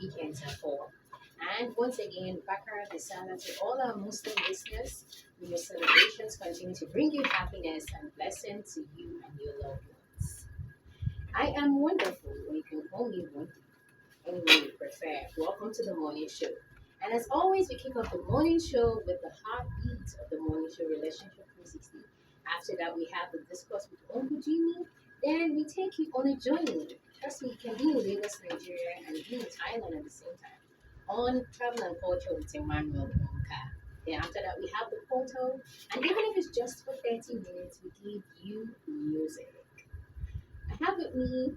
weekends are for. And once again, Bakara Desala to all our Muslim listeners, may your celebrations continue to bring you happiness and blessing to you and your loved ones. I am wonderful, or you can call me Wendy, any way you prefer. Welcome to the morning show. And as always, we kick off the morning show with the heartbeat of the morning show, Relationship 360. After that, we have the discourse with Uncle Jimmy. Then we take you on a journey. Trust me, you can be in Lagos, Nigeria, and be in Thailand at the same time. On travel and culture with Emmanuel Onka. Then after that, we have the portal. And even if it's just for 30 minutes, we give you music. I have with me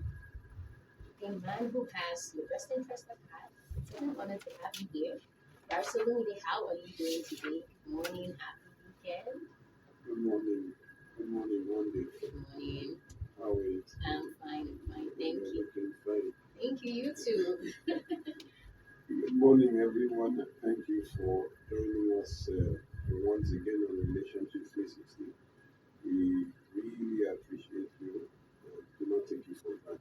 a man who has the best interest I've had. It's an honor to have you here. Absolutely. How are you doing today? Good morning. Happy weekend. Good morning. Good morning, Monday. Good morning. How are you? I'm fine. I'm fine. Thank You're you. looking fine. Thank you. You too. Good morning, everyone. Thank you for joining us once again on Relationship 360. We really appreciate you. Do not take you for granted.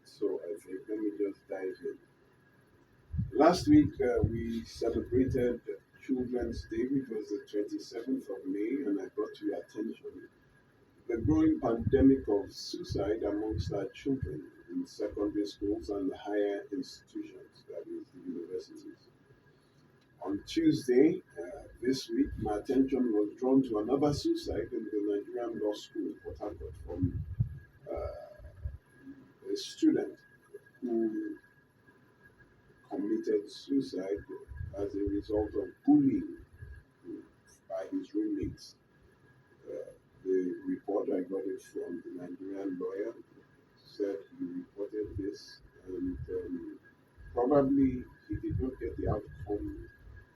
So I think let me just dive in. Last week we celebrated Children's Day, which was the 27th of May, and I brought to your attention the growing pandemic of suicide amongst our children in secondary schools and higher institutions, that is, the universities. On Tuesday this week, my attention was drawn to another suicide in the Nigerian Law School, Port Harcourt, from a student who committed suicide as a result of bullying by his roommates. The report, I got it from the Nigerian lawyer, said he reported this, and probably he did not get the outcome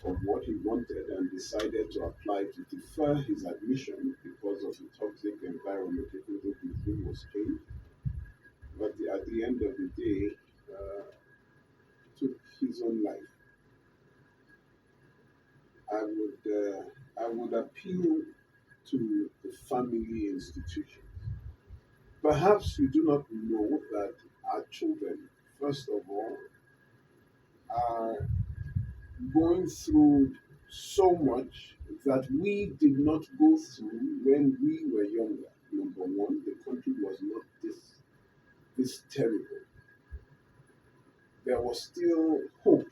of what he wanted and decided to apply to defer his admission because of the toxic environment, even though his room was changed. But at the end of the day, took his own life. I would appeal to the family institution. Perhaps we do not know that our children, first of all, are going through so much that we did not go through when we were younger. Number one, the country was not this terrible. There was still hope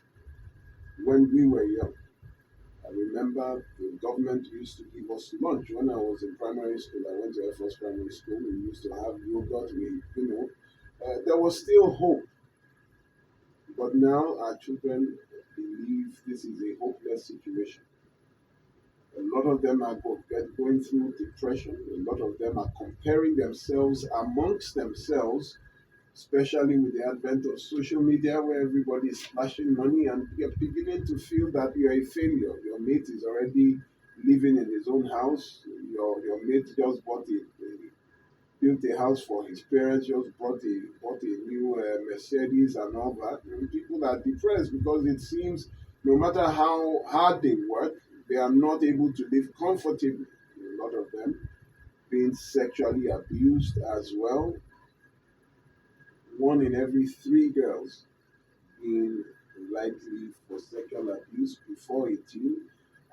when we were young. I remember the government used to give us lunch when I was in primary school. I went to Air Force Primary School. We used to have yogurt. There was still hope. But now our children believe this is a hopeless situation. A lot of them are going through depression. A lot of them are comparing themselves amongst themselves, especially with the advent of social media where everybody is splashing money, and you're beginning to feel that you're a failure. Your mate is already living in his own house. Your mate just built a house for his parents, just bought a new Mercedes and all that. And people are depressed because it seems no matter how hard they work, they are not able to live comfortably. A lot of them being sexually abused as well. 1 in every 3 girls being likely for sexual abuse before 18,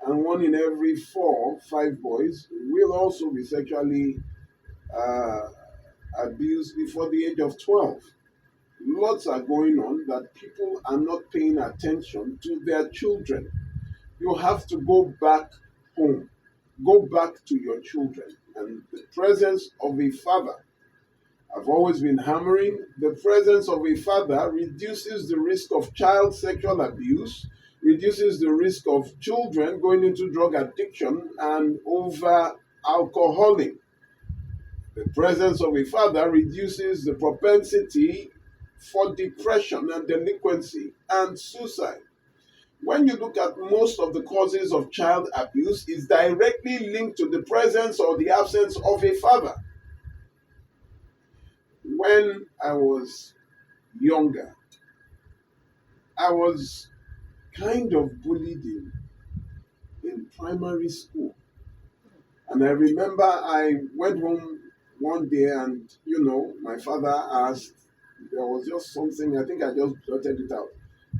and 1 in every 5 boys will also be sexually abused before the age of 12. Lots are going on that people are not paying attention to their children. You have to go back home, go back to your children, and the presence of a father. I've always been hammering the presence of a father reduces the risk of child sexual abuse, reduces the risk of children going into drug addiction and over alcoholing. The presence of a father reduces the propensity for depression and delinquency and suicide. When you look at most of the causes of child abuse, is directly linked to the presence or the absence of a father. When I was younger, I was kind of bullied in primary school. And I remember I went home one day and, my father asked There was just something, I think I just blotted it out.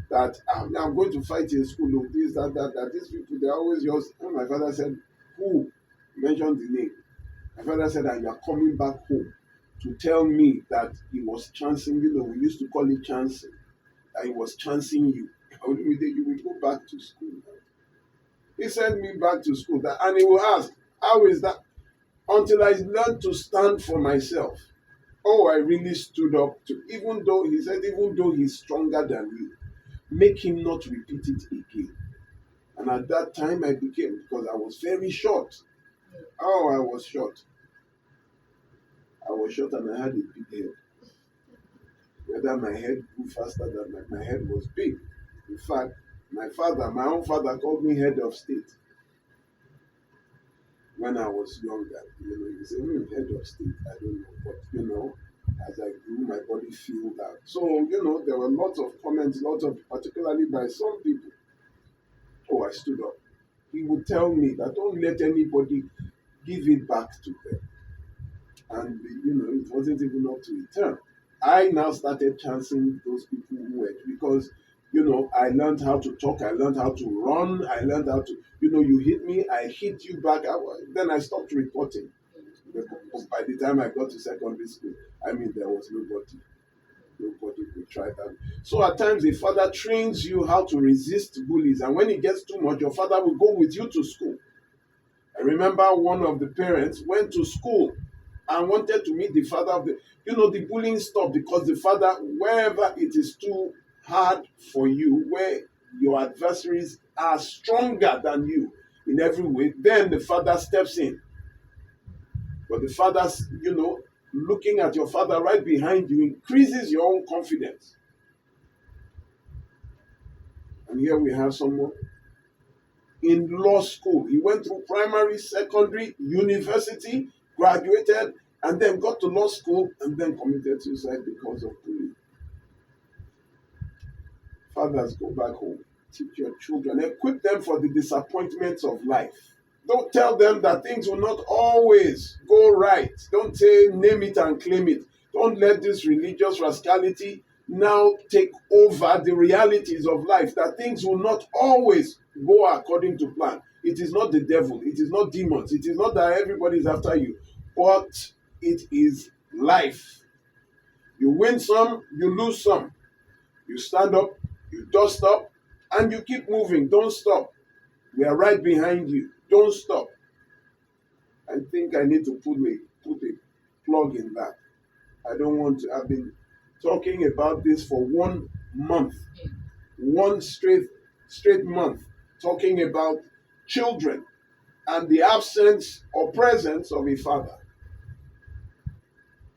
That I'm going to fight in school, oh, this, that, that, that. These people, they always just, when my father said, who mentioned the name, my father said that you are coming back home to tell me that he was chancing, we used to call it chancing, that he was chancing you. You will go back to school. He sent me back to school that, and he will ask, how is that? Until I learned to stand for myself. Oh, I really stood up to, even though he said, even though he's stronger than you, make him not repeat it again. And at that time, I became, because I was very short. Oh, I was short. I was short and I had a big head. Whether my head grew faster than my head was big. In fact, my own father called me head of state when I was younger. He said, head of state, I don't know. But, as I grew, my body filled out. So, there were lots of comments, particularly by some people. Oh, I stood up. He would tell me that don't let anybody give it back to them. And, it wasn't even up to return. I now started chancing those people who were, because, I learned how to talk, I learned how to run, I learned how to, you hit me, I hit you back. Then I stopped reporting. By the time I got to secondary school, there was nobody could try that. So at times, the father trains you how to resist bullies, and when it gets too much, your father will go with you to school. I remember one of the parents went to school and wanted to meet the father of the bullying stopped because the father, wherever it is too hard for you, where your adversaries are stronger than you in every way, then the father steps in. But the father's, looking at your father right behind you increases your own confidence. And here we have someone in law school. He went through primary, secondary, university, graduated, and then got to law school and then committed suicide because of bullying. Fathers, go back home. Teach your children. Equip them for the disappointments of life. Don't tell them that things will not always go right. Don't say name it and claim it. Don't let this religious rascality now take over the realities of life, that things will not always go according to plan. It is not the devil. It is not demons. It is not that everybody is after you, but it is life. You win some, you lose some. You stand up, you dust up, and you keep moving. Don't stop. We are right behind you. Don't stop. I think I need to put a plug in that. I don't want to. I've been talking about this for 1 month, one straight month, talking about children and the absence or presence of a father.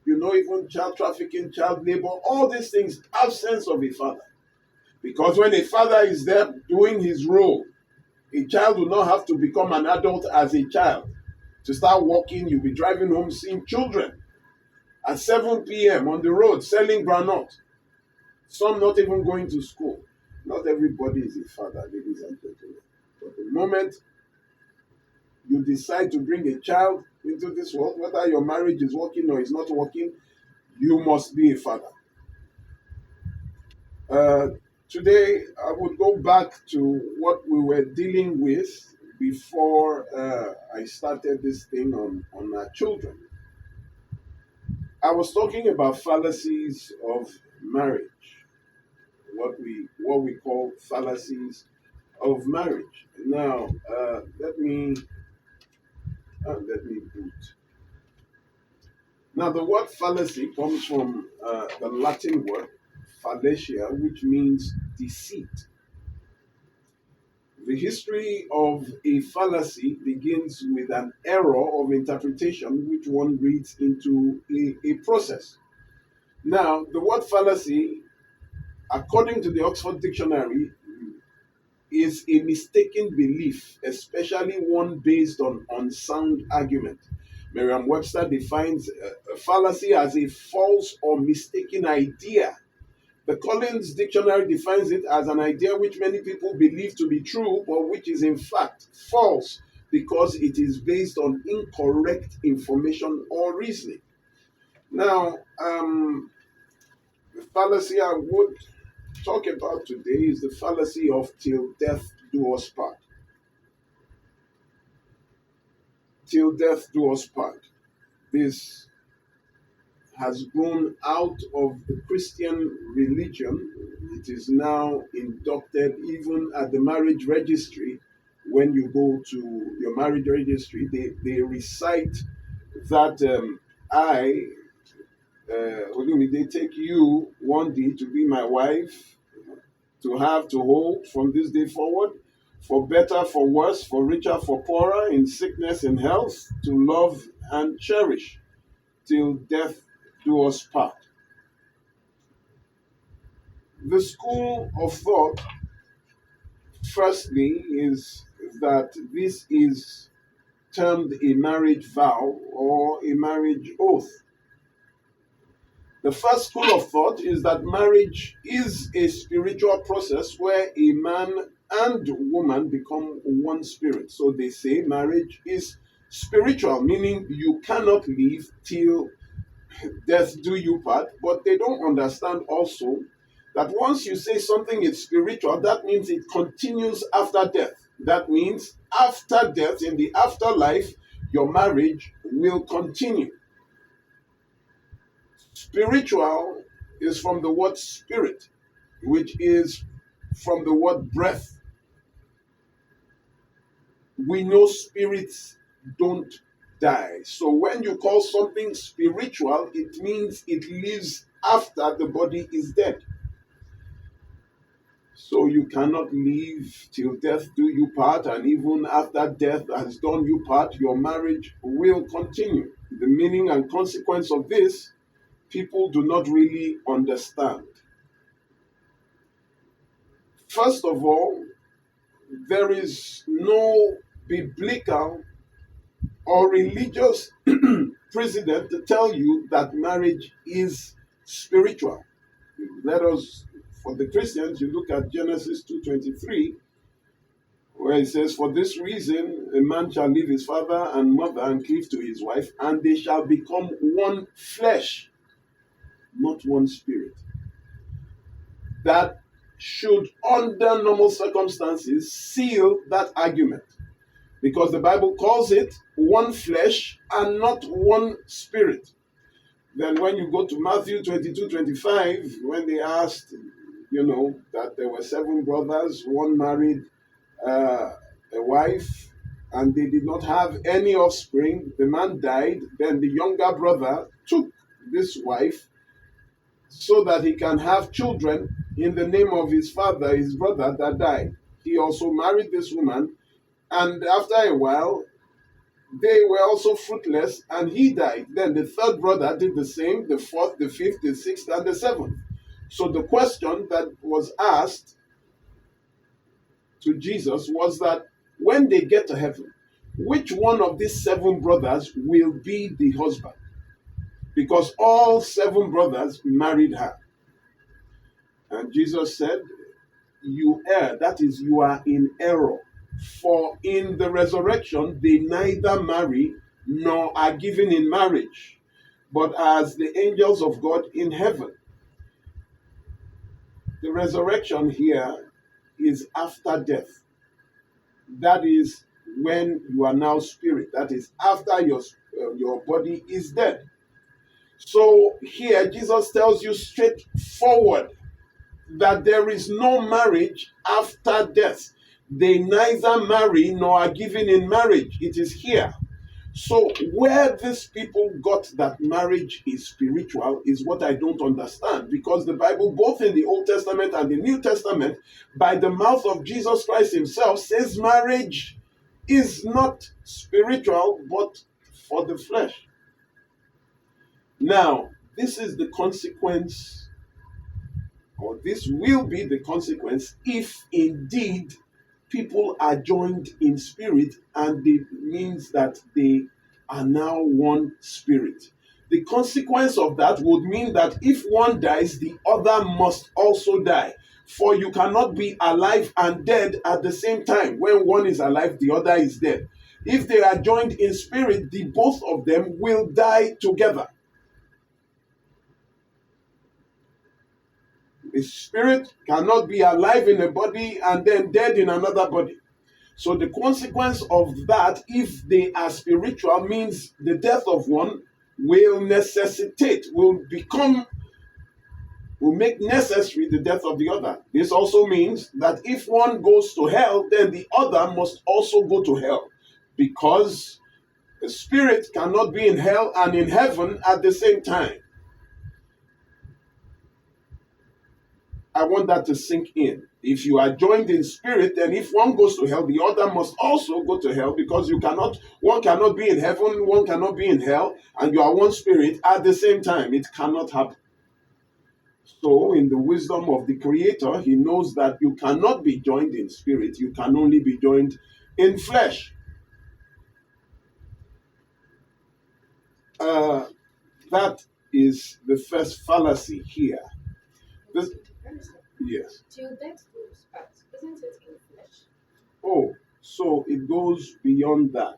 Even child trafficking, child labor, all these things, absence of a father. Because when a father is there doing his role, a child will not have to become an adult as a child. To start walking, you'll be driving home seeing children at 7 p.m. on the road selling granite. Some not even going to school. Not everybody is a father, ladies and gentlemen. But the moment you decide to bring a child into this world, whether your marriage is working or is not working, you must be a father. Uh, Today, I would go back to what we were dealing with before I started this thing on our children. I was talking about fallacies of marriage, what we call fallacies of marriage. Now, let me boot. Now, the word fallacy comes from the Latin word fallacia, which means deceit. The history of a fallacy begins with an error of interpretation which one reads into a process. Now, the word fallacy, according to the Oxford Dictionary, is a mistaken belief, especially one based on unsound argument. Merriam-Webster defines a fallacy as a false or mistaken idea. The Collins Dictionary defines it as an idea which many people believe to be true, but which is in fact false because it is based on incorrect information or reasoning. Now, The fallacy I would talk about today is the fallacy of till death do us part. Till death do us part. This has grown out of the Christian religion. It is now inducted even at the marriage registry. When you go to your marriage registry, they recite that I, they take you one day to be my wife, to have, to hold from this day forward, for better, for worse, for richer, for poorer, in sickness and health, to love and cherish, till death do us part. The school of thought, firstly, is that this is termed a marriage vow or a marriage oath. The first school of thought is that marriage is a spiritual process where a man and woman become one spirit. So they say marriage is spiritual, meaning you cannot leave till death do you part. But they don't understand also that once you say something is spiritual, that means it continues after death. That means after death, in the afterlife, your marriage will continue. Spiritual is from the word spirit, which is from the word breath. We know spirits don't die. So when you call something spiritual, it means it lives after the body is dead. So you cannot leave till death do you part, and even after death has done you part, your marriage will continue. The meaning and consequence of this, people do not really understand. First of all, there is no biblical or religious precedent to tell you that marriage is spiritual. Let us, for the Christians, you look at Genesis 2:23, where it says, "For this reason, a man shall leave his father and mother and cleave to his wife, and they shall become one flesh, not one spirit." That should, under normal circumstances, seal that argument, because the Bible calls it one flesh and not one spirit. Then when you go to Matthew 22:25, when they asked, that there were seven brothers, one married a wife, and they did not have any offspring, the man died, then the younger brother took this wife so that he can have children in the name of his father, his brother that died. He also married this woman, and after a while, they were also fruitless, and he died. Then the third brother did the same, the fourth, the fifth, the sixth, and the seventh. So the question that was asked to Jesus was that when they get to heaven, which one of these seven brothers will be the husband? Because all seven brothers married her. And Jesus said, "You err, that is, you are in error. For in the resurrection, they neither marry nor are given in marriage, but as the angels of God in heaven." The resurrection here is after death. That is when you are now spirit. That is after your body is dead. So here Jesus tells you straightforward that there is no marriage after death. They neither marry nor are given in marriage. It is here. So where these people got that marriage is spiritual is what I don't understand, because the Bible, both in the Old Testament and the New Testament, by the mouth of Jesus Christ himself, says marriage is not spiritual but for the flesh. Now, this is the consequence, or this will be the consequence, if indeed people are joined in spirit, and it means that they are now one spirit. The consequence of that would mean that if one dies, the other must also die. For you cannot be alive and dead at the same time. When one is alive, the other is dead. If they are joined in spirit, the both of them will die together. A spirit cannot be alive in a body and then dead in another body. So the consequence of that, if they are spiritual, means the death of one will necessitate, will make necessary the death of the other. This also means that if one goes to hell, then the other must also go to hell, because the spirit cannot be in hell and in heaven at the same time. I want that to sink in. If you are joined in spirit, then if one goes to hell, the other must also go to hell, because one cannot be in heaven, one cannot be in hell, and you are one spirit at the same time. It cannot happen. So, in the wisdom of the Creator, He knows that you cannot be joined in spirit, you can only be joined in flesh. Uh, that is the first fallacy here. This, yes. Till death do us part. Isn't it in flesh? Oh, so it goes beyond that.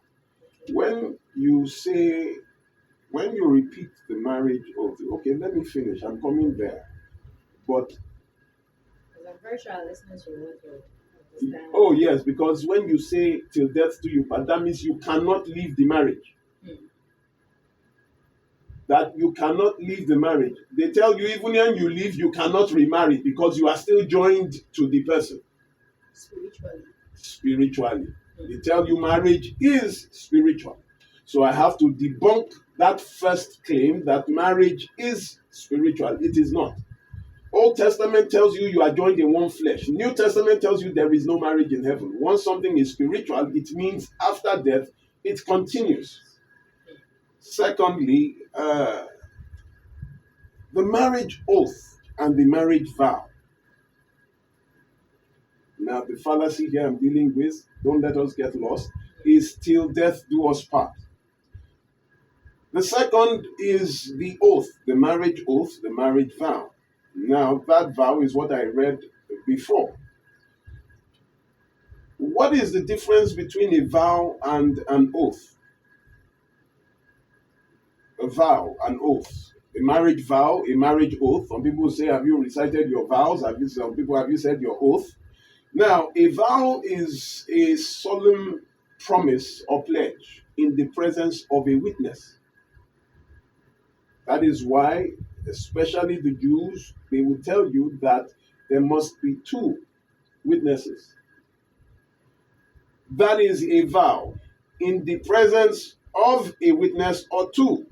When you say, when you repeat the marriage oath, okay, let me finish. I'm coming there. But Because I'm very sure our listeners will want to understand. oh yes, because when you say till death do you part, that means you cannot leave the marriage. That you cannot leave the marriage. They tell you even when you leave, you cannot remarry because you are still joined to the person. Spiritually. They tell you marriage is spiritual. So I have to debunk that first claim that marriage is spiritual. It is not. Old Testament tells you you are joined in one flesh. New Testament tells you there is no marriage in heaven. Once something is spiritual, it means after death, it continues. Secondly, the marriage oath and the marriage vow. Now, the fallacy here I'm dealing with, don't let us get lost, is till death do us part. The second is the oath, the marriage oath, the marriage vow. Now, that vow is what I read before. What is the difference between a vow and an oath? A vow, an oath. A marriage vow, a marriage oath. Some people say, have you recited your vows? Some people, have you said your oath? Now, a vow is a solemn promise or pledge in the presence of a witness. That is why, especially the Jews, they will tell you that there must be two witnesses. That is a vow in the presence of a witness or two.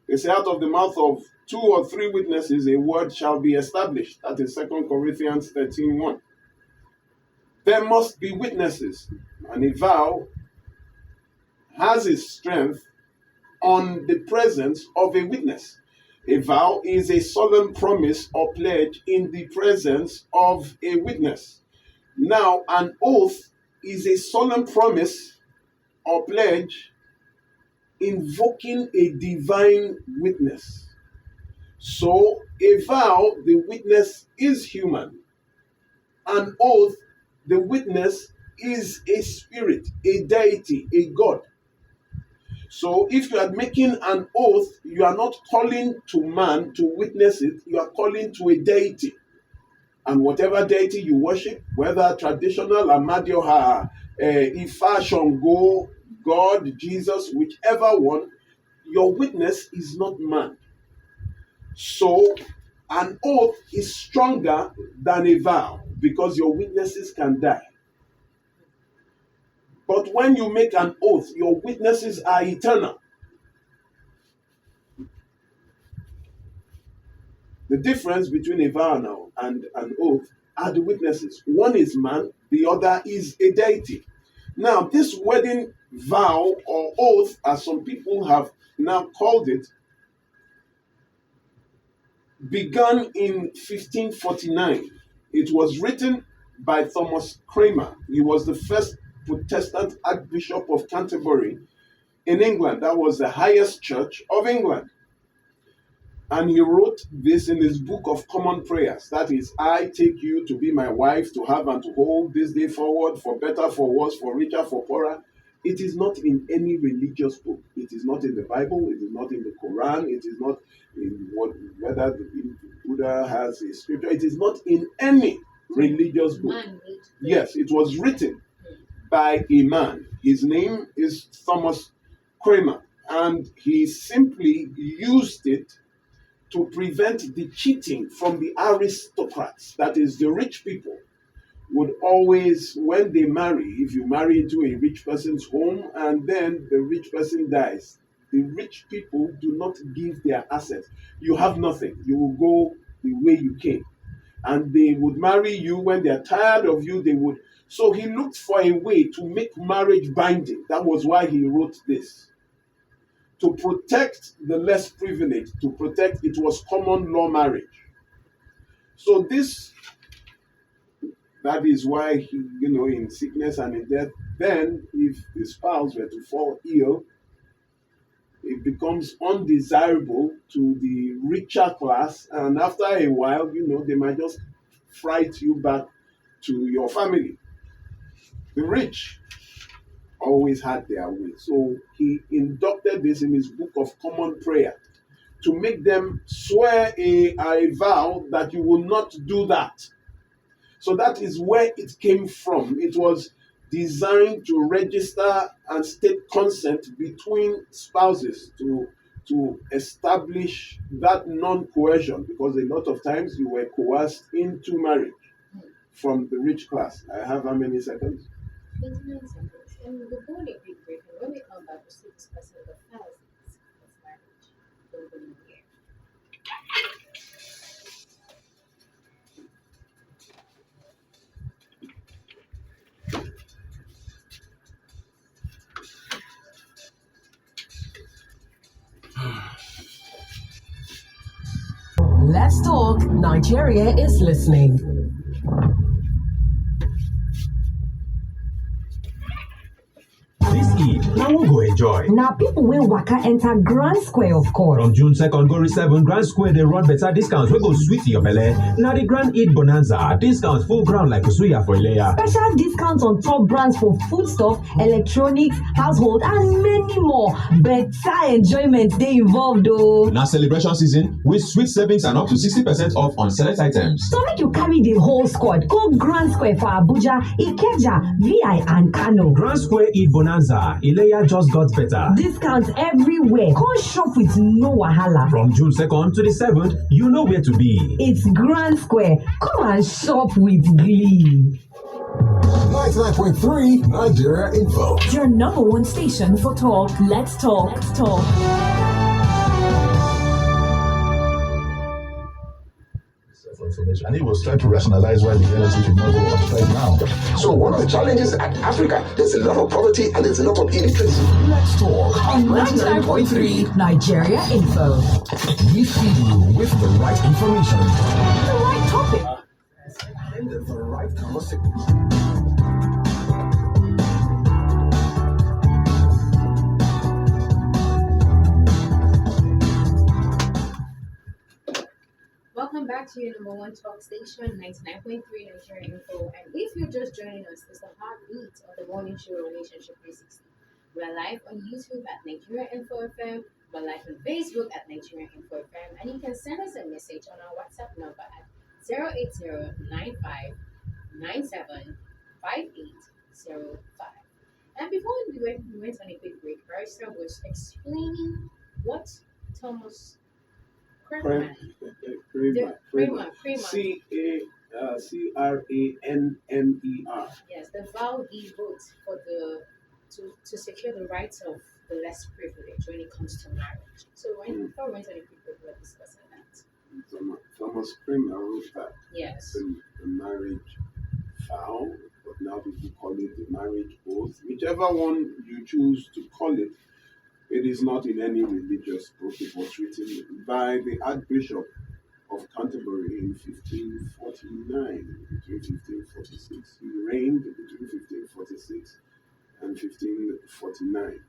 They say, out of the mouth of two or three witnesses, a word shall be established. That is 2 Corinthians 13:1. There must be witnesses, and a vow has its strength on the presence of a witness. A vow is a solemn promise or pledge in the presence of a witness. Now, an oath is a solemn promise or pledge invoking a divine witness. So, a vow, the witness is human. An oath, the witness is a spirit, a deity, a god. So if you are making an oath, you are not calling to man to witness it, you are calling to a deity. And whatever deity you worship, whether traditional, Amadioha, Ifa, Shango, God, Jesus, whichever one, your witness is not man. So an oath is stronger than a vow because your witnesses can die. But when you make an oath, your witnesses are eternal. The difference between a vow now and an oath are the witnesses. One is man, the other is a deity. Now, this wedding vow or oath, as some people have now called it, began in 1549. It was written by Thomas Cranmer. He was the first Protestant Archbishop of Canterbury in England. That was the highest church of England. And he wrote this in his book of common prayers. That is, I take you to be my wife, to have and to hold this day forward, for better, for worse, for richer, for poorer. It is not in any religious book. It is not in the Bible. It is not in the Quran. It is not in whether the Buddha has a scripture. It is not in any religious book. Yes, it was written by a man. His name is Thomas Kramer, and he simply used it to prevent the cheating from the aristocrats, that is, the rich people would always, when they marry, if you marry into a rich person's home and then the rich person dies, the rich people do not give their assets. You have nothing. You will go the way you came. And they would marry you when they're tired of you. They would. So he looked for a way to make marriage binding. That was why he wrote this. To protect the less privileged, to protect, it was common law marriage. So this, that is why he, in sickness and in death, then if the spouse were to fall ill, it becomes undesirable to the richer class, and after a while, they might just fright you back to your family. The rich always had their way. So he inducted this in his book of common prayer to make them swear a vow that you will not do that. So that is where it came from. It was designed to register and state consent between spouses to establish that non-coercion, because a lot of times you were coerced into marriage from the rich class. I have how many seconds? 29 seconds. And we're going to a quick break. And when we come back, we'll still discussing the fallacies of marriage. Don't go anywhere. Let's talk. Nigeria is listening. This Eid, now we go enjoy. Now people will waka enter Grand Square, of course. From June 2nd go to 7, Grand Square they run better discounts. We go sweet your belly. Now the Grand Eid Bonanza, discounts full ground like Kusuya for Leia. Special discounts on top brands for foodstuff, electronics, household, and many more. Better enjoyment they involved though. Now celebration season with sweet savings and up to 60% off on select items. So make you carry the whole squad. Go Grand Square for Abuja, Ikeja, VI, and Kano. Grand Square Eid Bonanza, Ileya just got better. Discounts everywhere. Come shop with no wahala. From June 2nd to the 7th, you know where to be. It's Grand Square. Come and shop with glee. 99.3 Nigeria Info. Your number one station for talk. Let's talk. Let's talk. Information. And he was trying to rationalize why the NLC should not go on strike now. So one of the challenges at Africa, there's a lot of poverty and there's a lot of illiteracy. Let's talk On 99.3 Nigeria Info. We feed you with the right information The right topic. and the right conversation. Welcome back to your number one talk station, 99.3 Nigeria Info. And if you're just joining us, it's the heartbeat of the morning show Relationship 360. We're live on YouTube at Nigeria Info FM. We're live on Facebook at Nigeria Info FM. And you can send us a message on our WhatsApp number at 08095975805. And before we went on a quick break, Barrister was explaining what Thomas Kramer. Kramer. Cranmer. Yes, the vow he wrote for to secure the rights of the less privileged when it comes to marriage. So before we went on a quick break, we were discussing that. Thomas Kramer wrote that. Yes. The marriage vow, but now people call it the marriage oath. Whichever one you choose to call it, it is not in any religious book. It was written by the Archbishop of Canterbury in 1549, between 1546. He reigned between 1546 and 1549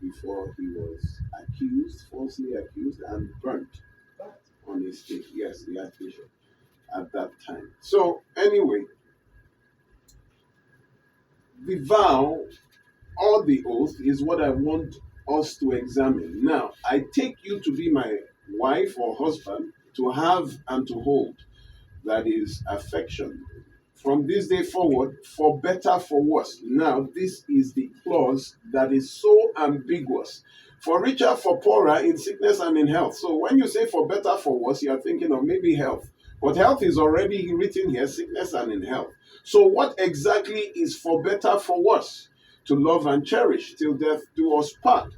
before he was falsely accused, and burnt on a stake. Yes, the Archbishop at that time. So anyway, the vow or the oath is what I want us to examine. Now, I take you to be my wife or husband, to have and to hold. That is affection. From this day forward, for better, for worse. Now, this is the clause that is so ambiguous. For richer, for poorer, in sickness and in health. So when you say for better, for worse, you are thinking of maybe health. But health is already written here, sickness and in health. So what exactly is for better, for worse? To love and cherish till death do us part.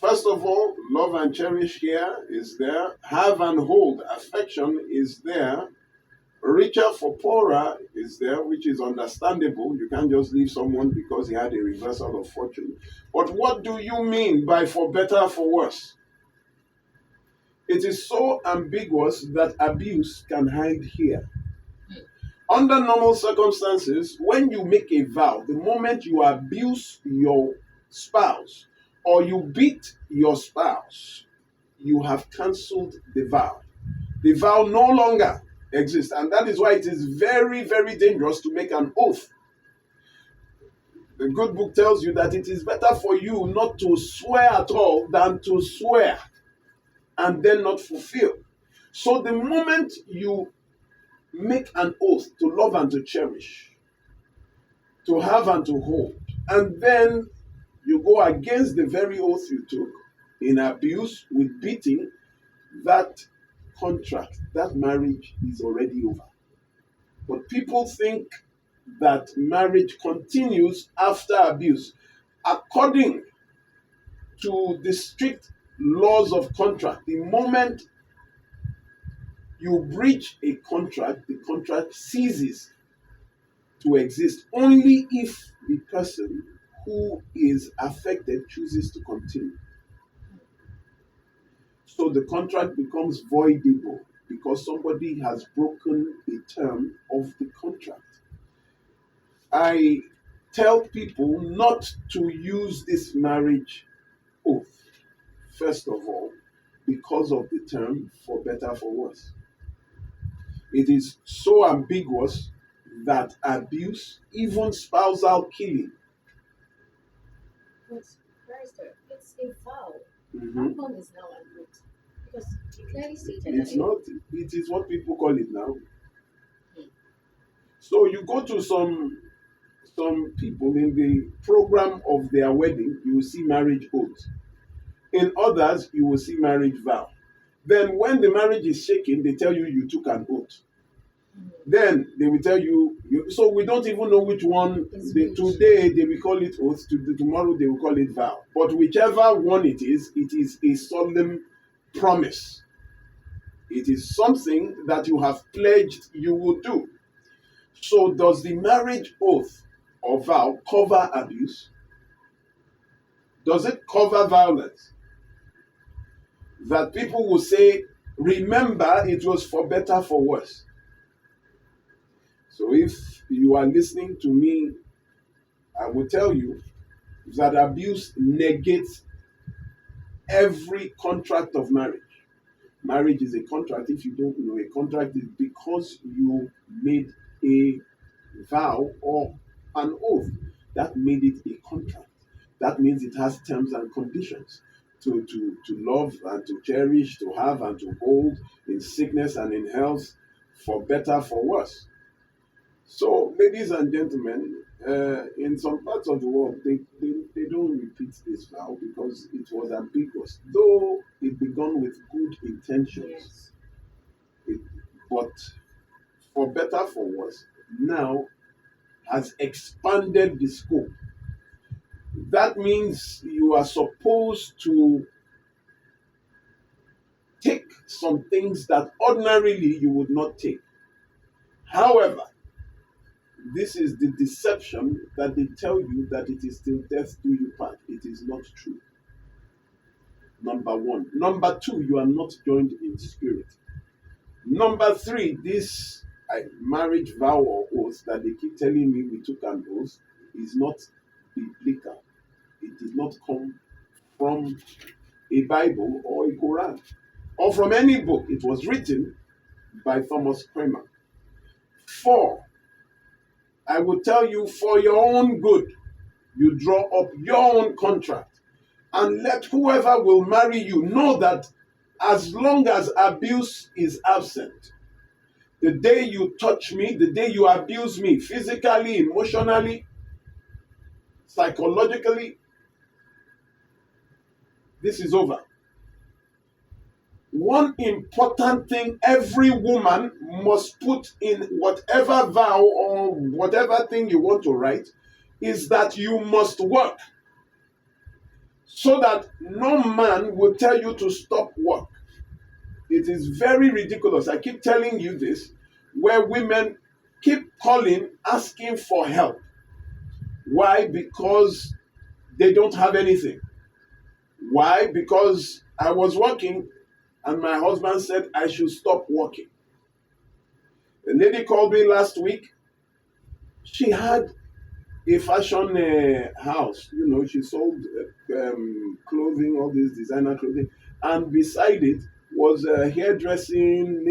First of all, love and cherish here is there. Have and hold, affection is there. Richer for poorer is there, which is understandable. You can't just leave someone because he had a reversal of fortune. But what do you mean by for better, for worse? It is so ambiguous that abuse can hide here. Under normal circumstances, when you make a vow, the moment you abuse your spouse or you beat your spouse, you have cancelled the vow. The vow no longer exists, and that is why it is very, very dangerous to make an oath. The good book tells you that it is better for you not to swear at all than to swear and then not fulfill. So the moment you make an oath to love and to cherish, to have and to hold, and then you go against the very oath you took in abuse with beating, that contract, that marriage is already over. But people think that marriage continues after abuse. According to the strict laws of contract, the moment you breach a contract, the contract ceases to exist only if the person who is affected chooses to continue. So the contract becomes voidable because somebody has broken a term of the contract. I tell people not to use this marriage oath, first of all, because of the term for better, for worse. It is so ambiguous that abuse, even spousal killing. But, Barrister, it's a vow. Mhm. How come it's now an oath? Because you clearly stated It's that not, it is what people call it now. So you go to some people in the program of their wedding, you will see marriage oath. In others, you will see marriage vow. Then when the marriage is shaken, they tell you you took an oath. Then they will tell you, so we don't even know which one. Today they will call it oath, tomorrow they will call it vow. But whichever one it is a solemn promise. It is something that you have pledged you will do. So does the marriage oath or vow cover abuse? Does it cover violence? That people will say, remember, it was for better, for worse. So if you are listening to me, I will tell you that abuse negates every contract of marriage. Marriage is a contract. If you don't know, a contract is because you made a vow or an oath that made it a contract. That means it has terms and conditions to love and to cherish, to have and to hold in sickness and in health, for better, for worse. So, ladies and gentlemen, in some parts of the world, they don't repeat this vow because it was ambiguous, though it began with good intentions. yes. But for better, for worse, now has expanded the scope. That means you are supposed to take some things that ordinarily you would not take. However, this is the deception that they tell you that it is till death do you part. It is not true. Number one. Number two, you are not joined in spirit. Number three, this marriage vow or oath that they keep telling me we took an oath is not biblical. It did not come from a Bible or a Quran or from any book. It was written by Thomas Cranmer. Four, I will tell you, for your own good, you draw up your own contract. And let whoever will marry you know that as long as abuse is absent, the day you touch me, the day you abuse me, physically, emotionally, psychologically, this is over. One important thing every woman must put in whatever vow or whatever thing you want to write is that you must work, so that no man will tell you to stop work. It is very ridiculous. I keep telling you this, where women keep calling, asking for help. Why? Because they don't have anything. Why? Because I was working and my husband said I should stop working. A lady called me last week. She had a fashion house. She sold clothing, all this designer clothing. And beside it was hairdressing,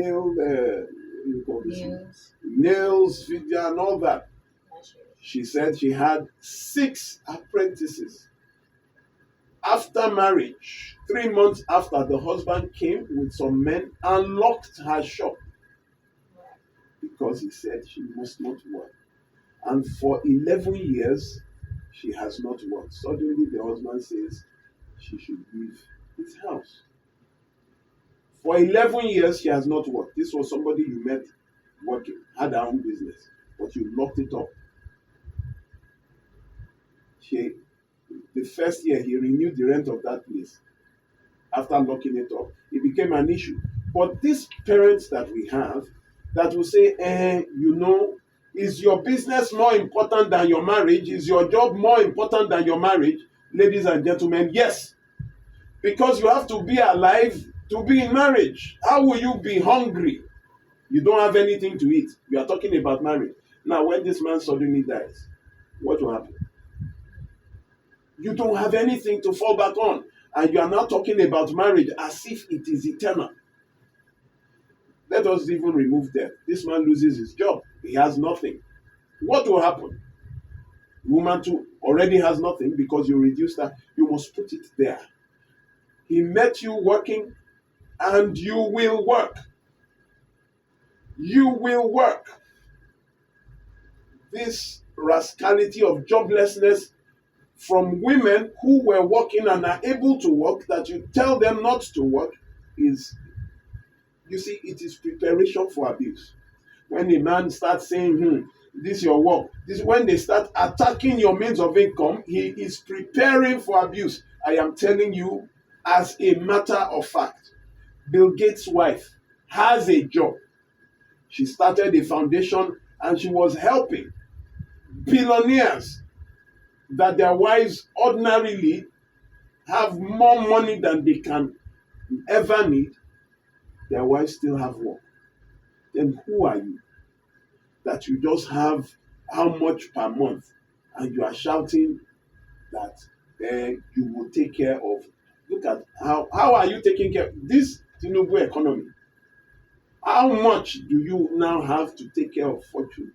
nails, video, and all that. She said she had 6 apprentices. After marriage, 3 months after, the husband came with some men and locked her shop because he said she must not work. And for 11 years, she has not worked. Suddenly, the husband says she should leave his house. For 11 years, she has not worked. This was somebody you met working, had her own business, but you locked it up. The first year, he renewed the rent of that place. After locking it up, it became an issue. But these parents that we have that will say, is your business more important than your marriage? Is your job more important than your marriage? Ladies and gentlemen, yes. Because you have to be alive to be in marriage. How will you be hungry? You don't have anything to eat. We are talking about marriage. Now, when this man suddenly dies, what will happen? You don't have anything to fall back on. And you are now talking about marriage as if it is eternal. Let us even remove death. This man loses his job. He has nothing. What will happen? Woman too already has nothing because you reduced her. You must put it there. He met you working, and you will work. You will work. This rascality of joblessness from women who were working and are able to work, that you tell them not to work, is, you see, it is preparation for abuse. When a man starts saying, this is your work, when they start attacking your means of income, he is preparing for abuse. I am telling you, as a matter of fact, Bill Gates' wife has a job. She started a foundation and she was helping billionaires that their wives ordinarily have more money than they can ever need. Their wives still have work. Then who are you that you just have how much per month and you are shouting that you will take care of? Look at how are you taking care of this Tinubu economy? How much do you now have to take care of fortune?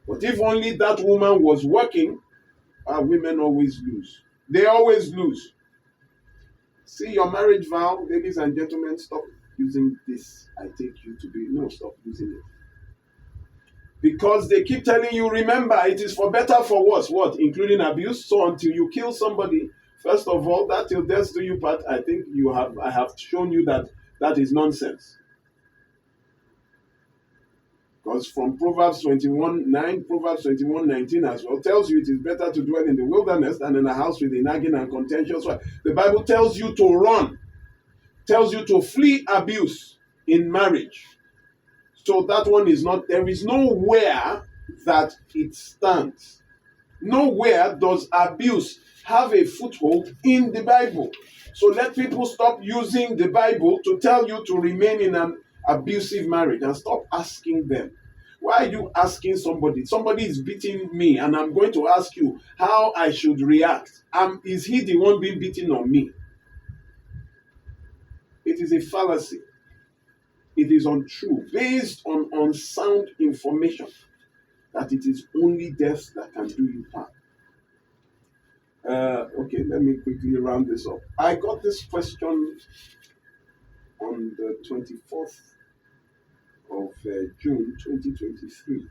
But if only that woman was working, women always lose. They always lose. See, your marriage vow, ladies and gentlemen, stop using this. I take you to be. No, stop using it. Because they keep telling you, remember, it is for better, for worse. What? Including abuse. So until you kill somebody, first of all, that till death do you part, I think I have shown you that is nonsense. Because from Proverbs 21:9, Proverbs 21:19 as well, tells you it is better to dwell in the wilderness than in a house with a nagging and contentious wife. The Bible tells you to run, tells you to flee abuse in marriage. So that one is not, there is nowhere that it stands. Nowhere does abuse have a foothold in the Bible. So let people stop using the Bible to tell you to remain in an abusive marriage and stop asking them. Why are you asking somebody? Somebody is beating me and I'm going to ask you how I should react. Is he the one being beaten on me? It is a fallacy. it is untrue, based on unsound information, that it is only death that can do you harm. Okay, let me quickly round this up. I got this question on the 24th of June 2023.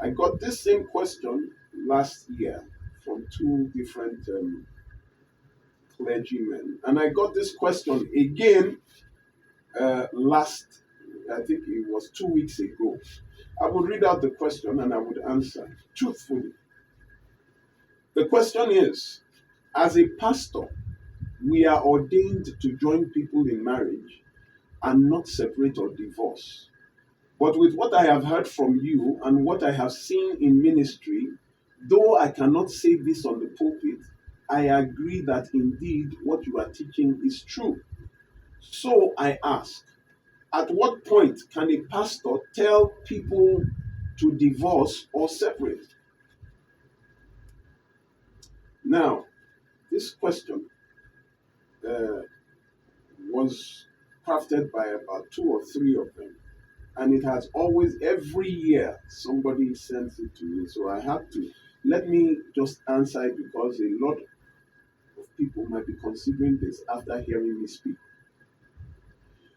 I got this same question last year from two different clergymen, and I got this question again I think it was 2 weeks ago. I would read out the question and I would answer truthfully. The question is, as a pastor, we are ordained to join people in marriage and not separate or divorce. But with what I have heard from you and what I have seen in ministry, though I cannot say this on the pulpit, I agree that indeed what you are teaching is true. So I ask, at what point can a pastor tell people to divorce or separate? Now, this question was crafted by about 2 or 3 of them. And it has always, every year, somebody sends it to me. So I have to, let me just answer it because a lot of people might be considering this after hearing me speak.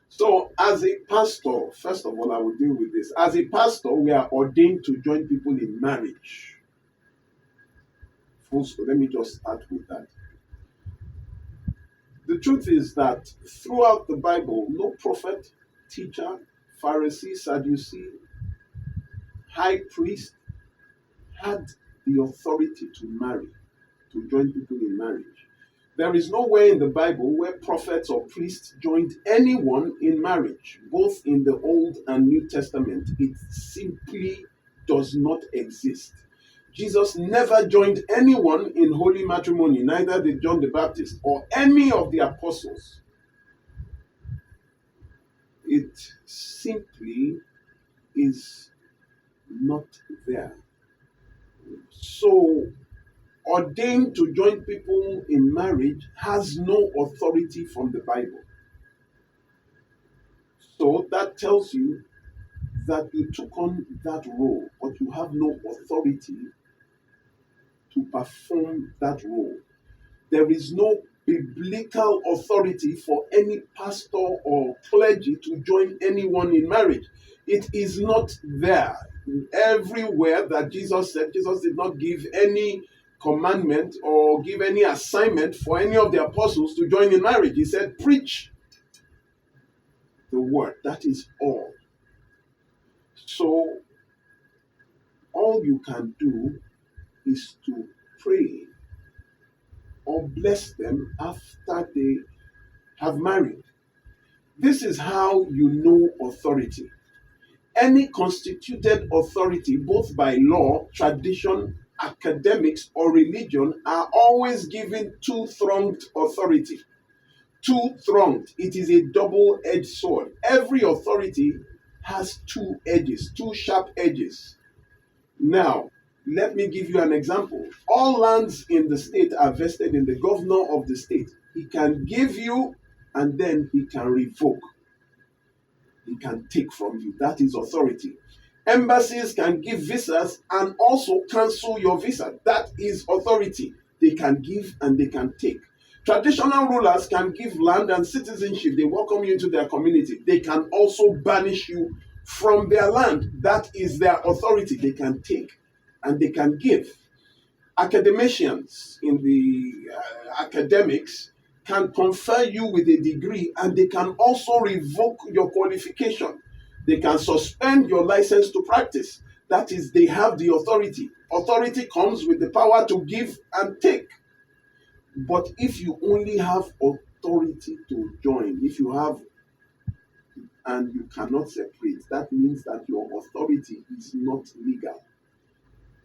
So as a pastor, first of all, I will deal with this. As a pastor, we are ordained to join people in marriage. Full stop. Let me just start with that. The truth is that throughout the Bible, no prophet, teacher, Pharisee, Sadducee, high priest had the authority to marry, to join people in marriage. There is nowhere in the Bible where prophets or priests joined anyone in marriage, both in the Old and New Testament. It simply does not exist. Jesus never joined anyone in holy matrimony, neither did John the Baptist or any of the apostles. It simply is not there. So, ordained to join people in marriage has no authority from the Bible. So that tells you that you took on that role, but you have no authority to perform that role. There is no biblical authority for any pastor or clergy to join anyone in marriage. It is not there. Everywhere that Jesus said, Jesus did not give any commandment or give any assignment for any of the apostles to join in marriage. He said, preach the word. That is all. So, all you can do is to pray or bless them after they have married. This is how you know authority. Any constituted authority, both by law, tradition, academics, or religion, are always given two-pronged authority. Two-pronged. It is a double-edged sword. Every authority has two edges, two sharp edges. Now, let me give you an example. All lands in the state are vested in the governor of the state. He can give you and then he can revoke. He can take from you. That is authority. Embassies can give visas and also cancel your visa. That is authority. They can give and they can take. Traditional rulers can give land and citizenship. They welcome you into their community. They can also banish you from their land. That is their authority. They can take and they can give. Academicians in the academics can confer you with a degree and they can also revoke your qualification. They can suspend your license to practice. That is, they have the authority. Authority comes with the power to give and take. But if you only have authority to join, if you have and you cannot separate, that means that your authority is not legal.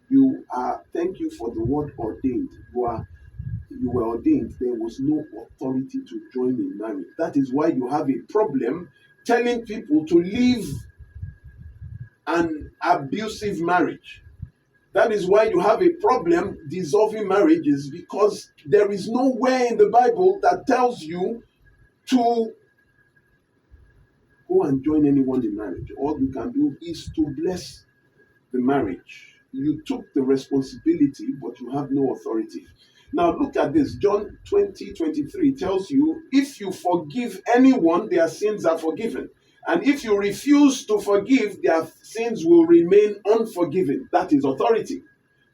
You are, thank you for the word ordained. You were ordained. There was no authority to join in marriage. That is why you have a problem telling people to leave an abusive marriage. That is why you have a problem dissolving marriages, because there is nowhere in the Bible that tells you to go and join anyone in marriage. All you can do is to bless the marriage. You took the responsibility, but you have no authority. Now look at this. John 20:23 tells you, if you forgive anyone, their sins are forgiven. And if you refuse to forgive, their sins will remain unforgiven. That is authority.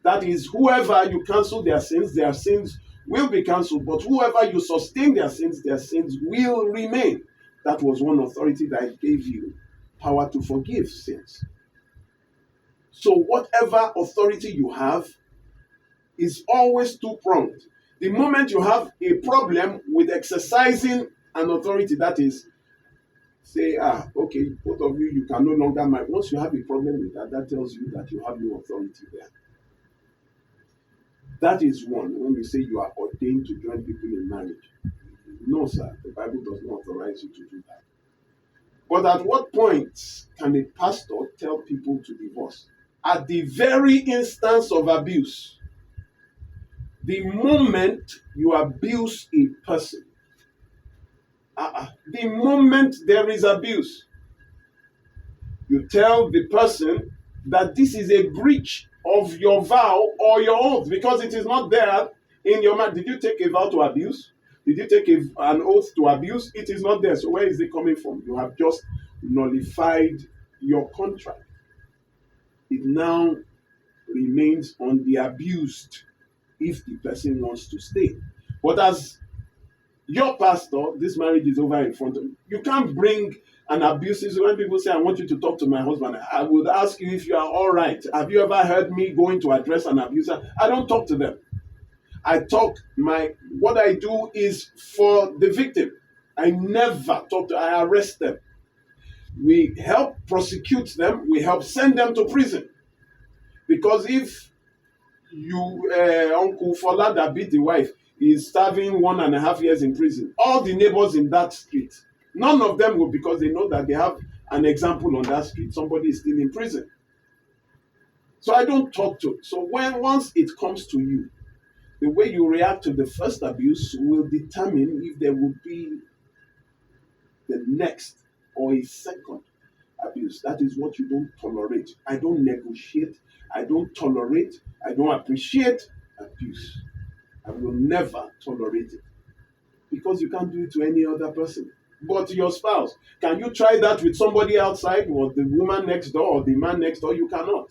That is, whoever you cancel their sins will be cancelled. But whoever you sustain their sins will remain. That was one authority that gave you power to forgive sins. So whatever authority you have is always two-pronged. The moment you have a problem with exercising an authority, that is, say, okay, both of you can no longer marry. Once you have a problem with that, that tells you that you have no authority there. That is one. When you say you are ordained to join people in marriage, no, sir, the Bible does not authorize you to do that. But at what point can a pastor tell people to divorce? At the very instance of abuse. The moment you abuse a person, the moment there is abuse, you tell the person that this is a breach of your vow or your oath, because it is not there in your mind. Did you take a vow to abuse? Did you take an oath to abuse? It is not there. So where is it coming from? You have just nullified your contract. It now remains on the abused if the person wants to stay. But as your pastor, this marriage is over in front of you. You can't bring an abusive. When people say, I want you to talk to my husband, I would ask you if you are all right. Have you ever heard me going to address an abuser? I don't talk to them. What I do is for the victim. I never I arrest them. We help prosecute them. We help send them to prison. Because if Uncle Fola that beat the wife is serving 1.5 years in prison, all the neighbors in that street, none of them will, because they know that they have an example on that street. Somebody is still in prison. So I don't talk to. So once it comes to you, the way you react to the first abuse will determine if there will be the next or a second abuse. That is what you don't tolerate. I don't negotiate. I don't tolerate. I don't appreciate abuse. I will never tolerate it. Because you can't do it to any other person. But your spouse, can you try that with somebody outside, or the woman next door, or the man next door? You cannot.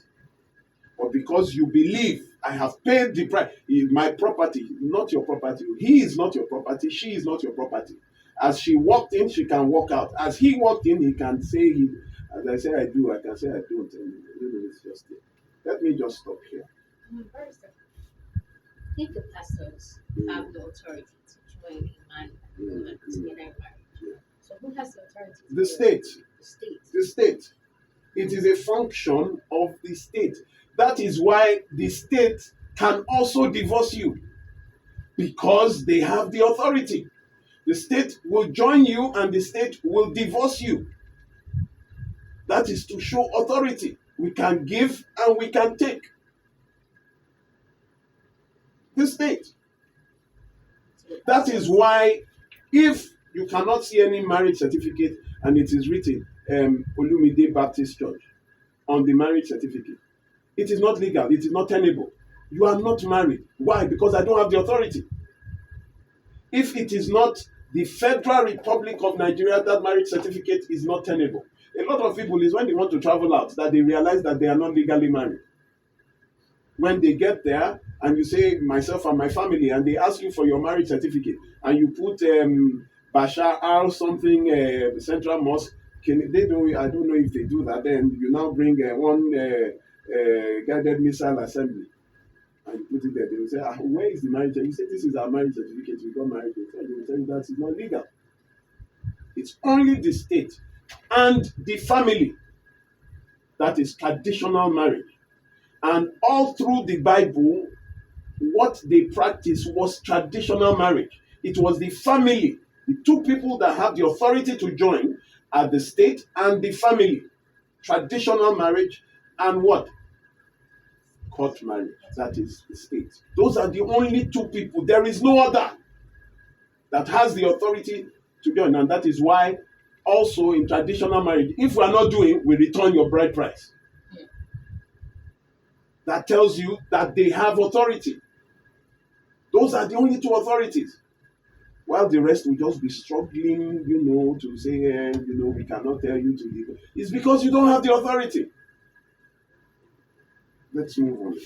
But because you believe, I have paid the price, my property, not your property. He is not your property. She is not your property. As she walked in, she can walk out. As he walked in, he can say, as I say I do, I can say I don't. And it's just it. Let me just stop here. First, if the pastors have the authority to join a man and woman together in marriage, so who has the authority? The state. The state. The state. It is a function of the state. That is why the state can also divorce you, because they have the authority. The state will join you and the state will divorce you. That is to show authority. We can give and we can take. The state. That is why if you cannot see any marriage certificate and it is written Olumide Baptist Church on the marriage certificate, it is not legal, it is not tenable. You are not married. Why? Because I don't have the authority. If it is not the Federal Republic of Nigeria, that marriage certificate is not tenable. A lot of people is when they want to travel out that they realize that they are not legally married. When they get there and you say, myself and my family, and they ask you for your marriage certificate, and you put Bashar R something, Central Mosque, I don't know if they do that. Then you now bring one guided missile assembly and you put it there. They will say, where is the marriage? You say, this is our marriage certificate. We got married. They will tell you that is not legal. It's only the state and the family that is traditional marriage. And all through the Bible, what they practiced was traditional marriage. It was the family, the two people that have the authority to join are the state and the family. Traditional marriage and what? Court marriage. That is the state. Those are the only two people. There is no other that has the authority to join. And that is why also in traditional marriage, if we are not doing, we return your bride price. That tells you that they have authority. Those are the only two authorities. While the rest will just be struggling, to say, we cannot tell you to leave. It's because you don't have the authority. Let's move on.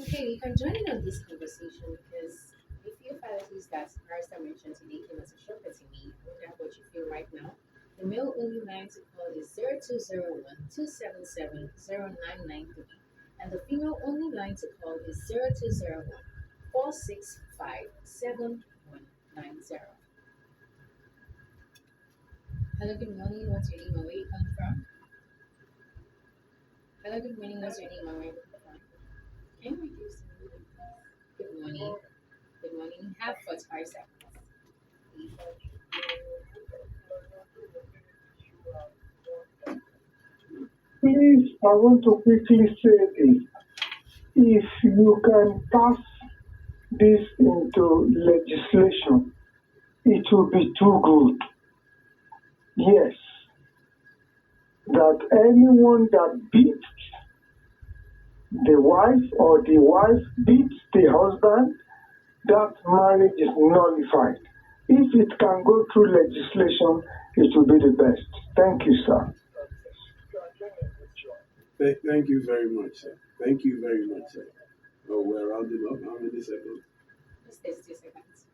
Okay, you can join in on this conversation because the few fallacies that Marista mentioned today came as a shocker to me. I wonder what you feel right now. The mail only line to call is 0201-277-0993, and the female only line to call is 0201-465-7190. Hello, good morning. What's your name and where you come from? Hello, good morning. What's your name and where you come from? Can you reduce the volume, please? Good morning. Good morning. Have 45 seconds. Please, I want to quickly say this. If you can pass this into legislation, it will be too good. Yes, that anyone that beats the wife or the wife beats the husband, that marriage is nullified. If it can go through legislation, it will be the best. Thank you, sir. Thank you very much, sir. Thank you very much, sir. Oh, we're rounding up. How many seconds? Just 32 seconds.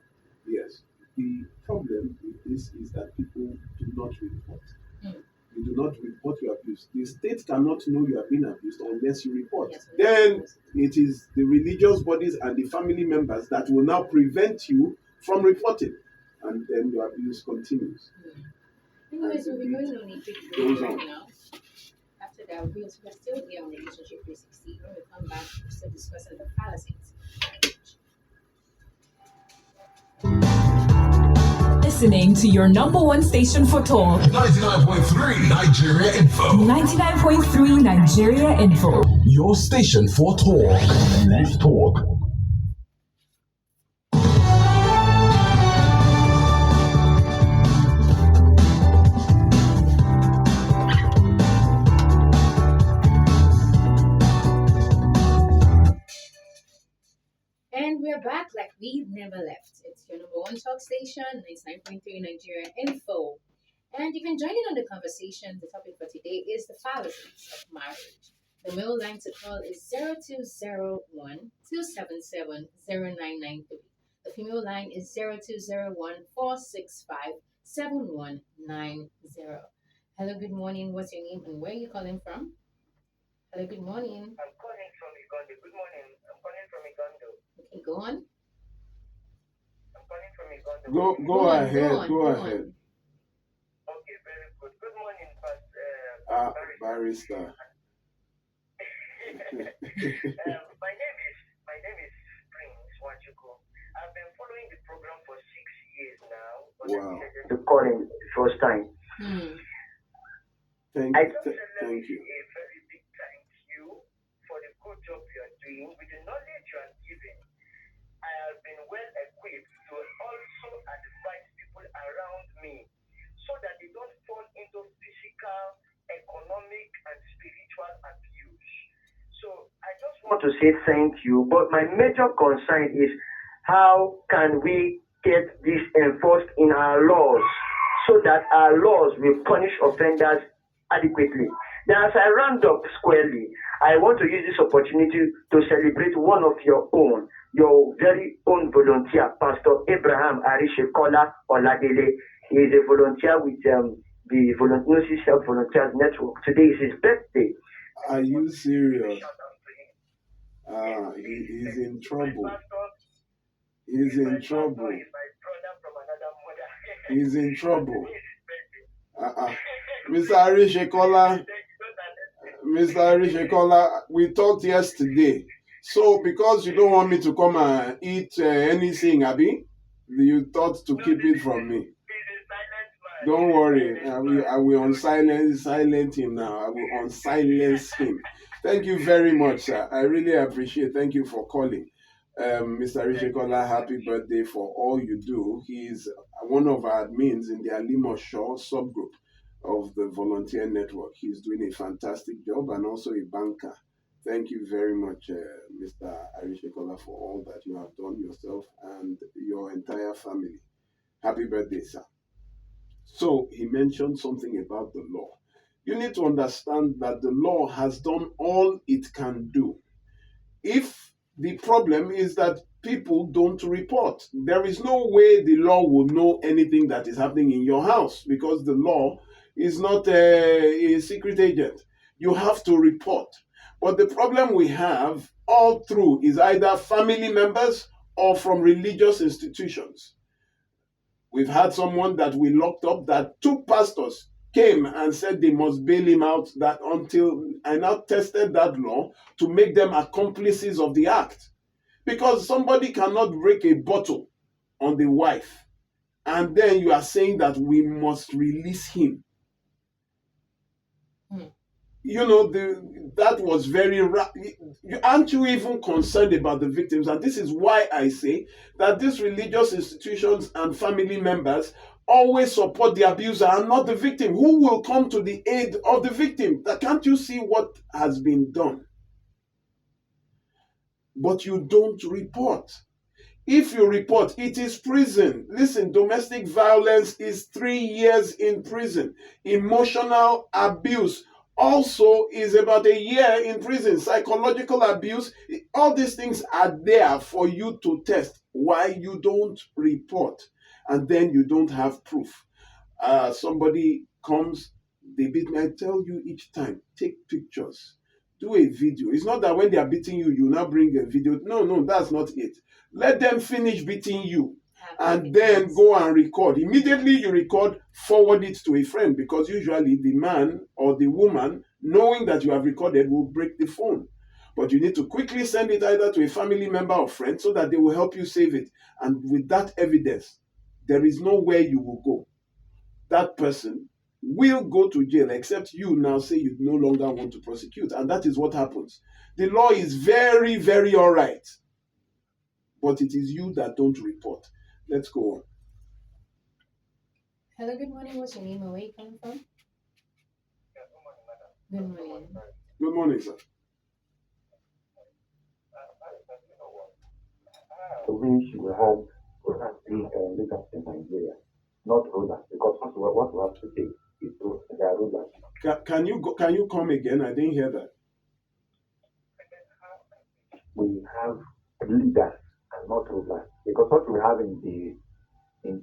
Yes. The problem with this is that people do not report. Mm. You do not report your abuse. The state cannot know you have been abused unless you report. Yes, Then it is the religious bodies and the family members that will now prevent you from reporting. And then your abuse continues. Anyways, we'll be going on a quick break right now. After that, we're still here on Relationship 360. When we come back, we're still discussing the fallacies. Listening to your number one station for talk. 99.3 Nigeria Info. 99.3 Nigeria Info. Your station for talk. Let's talk. And we're back like we never left. It's your number one talk station, 99.3 Nigeria Info. And you can join in on the conversation. The topic for today is the fallacies of marriage. The mail line to call is 0201-277-0993. The female line is 0201-465-7190. Hello, good morning. What's your name and where are you calling from? Hello, good morning. I'm calling from Igondo. Good morning. I'm calling from Igondo. Okay, go on. I'm calling from Igondo. Go ahead. Go ahead. Okay, very good. Good morning, Barrister. My name is Prince Wachuko. I've been following the program for 6 years now. Wow. To call in the first time. Thank I you. just thank you a very big thank you for the good job you are doing with the knowledge you are giving. I have been well equipped to also advise people around me so that they don't fall into physical, economic, and spiritual abuse. So I just want to say thank you, but my major concern is how can we get this enforced in our laws so that our laws will punish offenders adequately. Now, as I round up squarely, I want to use this opportunity to celebrate one of your own, your very own volunteer, Pastor Abraham Arishekola Oladele. He is a volunteer with the Volunteers Self Volunteers Network. Today is his birthday. Are you serious? He's in trouble. He's in trouble. He's in trouble. Mr. Arishekola, we talked yesterday. So because you don't want me to come and eat anything, Abi, you thought to keep it from me. Don't worry, I will silent him now. I will unsilence him. Thank you very much, sir. I really appreciate. Thank you for calling. Mr. Arishekola, happy birthday for all you do. He's one of our admins in the Alimo Shaw subgroup of the volunteer network. He's doing a fantastic job and also a banker. Thank you very much, Mr. Arishekola, for all that you have done yourself and your entire family. Happy birthday, sir. So he mentioned something about the law. You need to understand that the law has done all it can do. If the problem is that people don't report, there is no way the law will know anything that is happening in your house because the law is not a secret agent. You have to report. But the problem we have all through is either family members or from religious institutions. We've had someone that we locked up that two pastors came and said they must bail him out, that until I now tested that law to make them accomplices of the act. Because somebody cannot break a bottle on the wife and then you are saying that we must release him. You know, that was very aren't you even concerned about the victims? And this is why I say that these religious institutions and family members always support the abuser and not the victim. Who will come to the aid of the victim? Can't you see what has been done? But you don't report. If you report, it is prison. Listen, domestic violence is 3 years in prison. Emotional abuse also is about a year in prison. Psychological abuse, all these things are there for you to test. Why you don't report and then you don't have proof. Somebody comes, they beat me. I tell you each time, take pictures. Do a video. It's not that when they are beating you, you now bring a video. No, that's not it. Let them finish beating you and then go and record. Immediately you record, forward it to a friend because usually the man or the woman, knowing that you have recorded, will break the phone. But you need to quickly send it either to a family member or friend so that they will help you save it. And with that evidence, there is nowhere you will go. That person will go to jail except you now say you no longer want to prosecute. And that is what happens. The law is very, very all right. But it is you that don't report. Let's go on. Hello, good morning. What's your name and where you coming from? Good morning. Good morning, sir. We should have leaders in Nigeria, not rulers, because what we have to do is to they are rulers. Can you come again? I didn't hear that. We have leaders and not rulers, because what we have in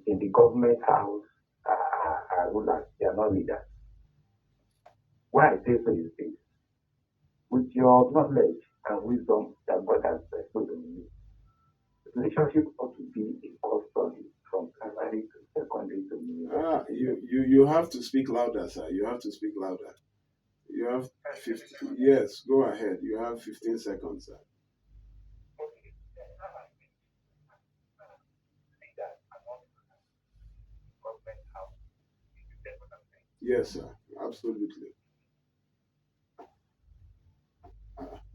the government house are rulers, they are not leaders. Why I say so is this: with your knowledge and wisdom that God has bestowed on you, relationship ought to be a custody from primary to secondary to university. You have to speak louder, sir. You have to speak louder. You have 15. Yes, go ahead. You have 15 seconds, sir. Yes, sir. Absolutely.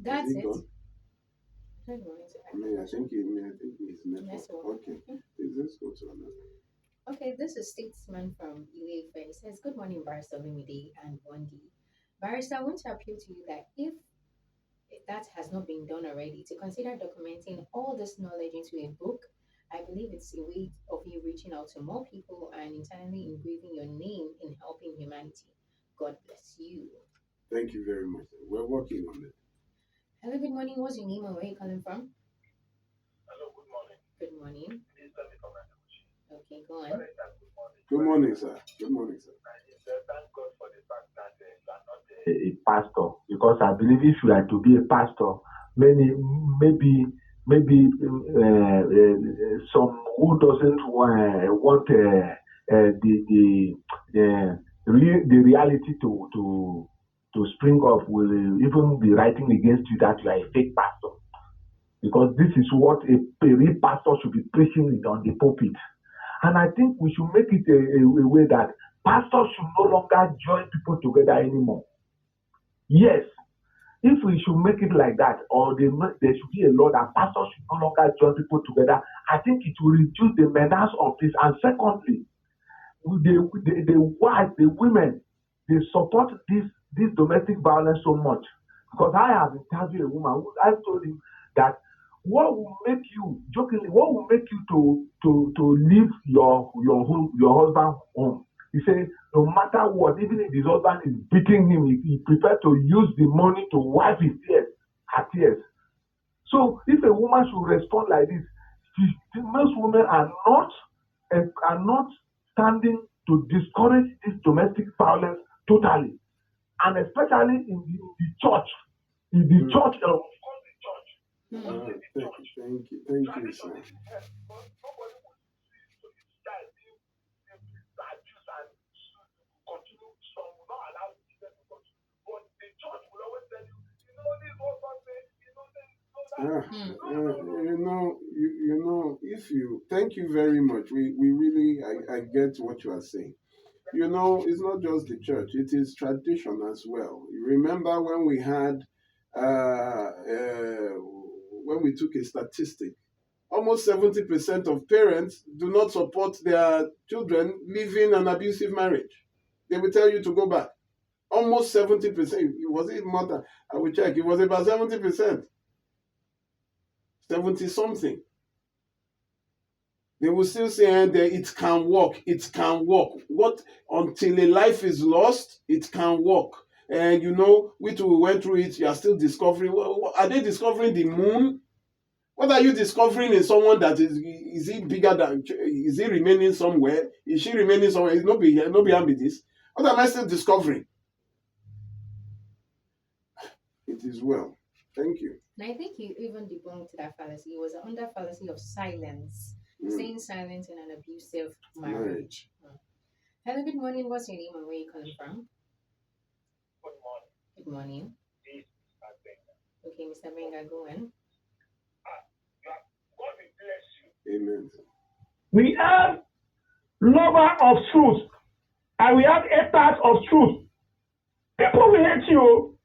That's it. Gone? I think he's network. Okay. Let's go to another. Okay, this is Statesman from Ilefe. He says, good morning, Barrister Lumide and Wendy. Barrister, I want to appeal to you that if that has not been done already, to consider documenting all this knowledge into a book. I believe it's a way of you reaching out to more people and internally engraving your name in helping humanity. God bless you. Thank you very much. We're working on it. Hello, good morning. What's your name and where are you calling from? Hello, good morning. Good morning. Okay, go on. Good morning, sir. Good morning, sir. Thank God for the fact that you are not A pastor, because I believe if you are to be a pastor, maybe some who doesn't want the reality to spring up will even be writing against you that you are a fake pastor, because this is what a real pastor should be preaching on the pulpit. And I think we should make it a way that pastors should no longer join people together anymore. Yes, if we should make it like that, or there should be a law that pastors should no longer join people together, I think it will reduce the menace of this. And secondly, the wives, the women, they support this domestic violence so much. Because I have interviewed a woman who I told him that what will make you jokingly, what will make you to leave your husband home? He said, no matter what, even if his husband is beating him, he prefers to use the money to wipe his tears, her tears. So if a woman should respond like this, most women are not standing to discourage this domestic violence totally, and especially in the church, in the church. Thank you, sir. Thank you very much. We really, I get what you are saying. It's not just the church, it is tradition as well. You remember when we had, when we took a statistic, almost 70% of parents do not support their children leaving an abusive marriage. They will tell you to go back. Almost 70%. Was it more than, I will check, it was about 70%. 70 something. They will still say, it can work, it can work. What? Until a life is lost, it can work. And we too went through it, you are still discovering. Are they discovering the moon? What are you discovering in someone that is he bigger than, is he remaining somewhere? Is she remaining somewhere? It's not behind me this. What am I still discovering? It is well. Thank you. And I think you even debunked that fallacy. It was under fallacy of silence, staying silent in an abusive marriage. Hello, good morning. What's your name and where are you calling from? Good morning. Good morning. This is Mr. Benga. Okay, Mr. Benga, go on. God will bless you. Amen. We have lovers of truth and we have haters of truth. People will hate you.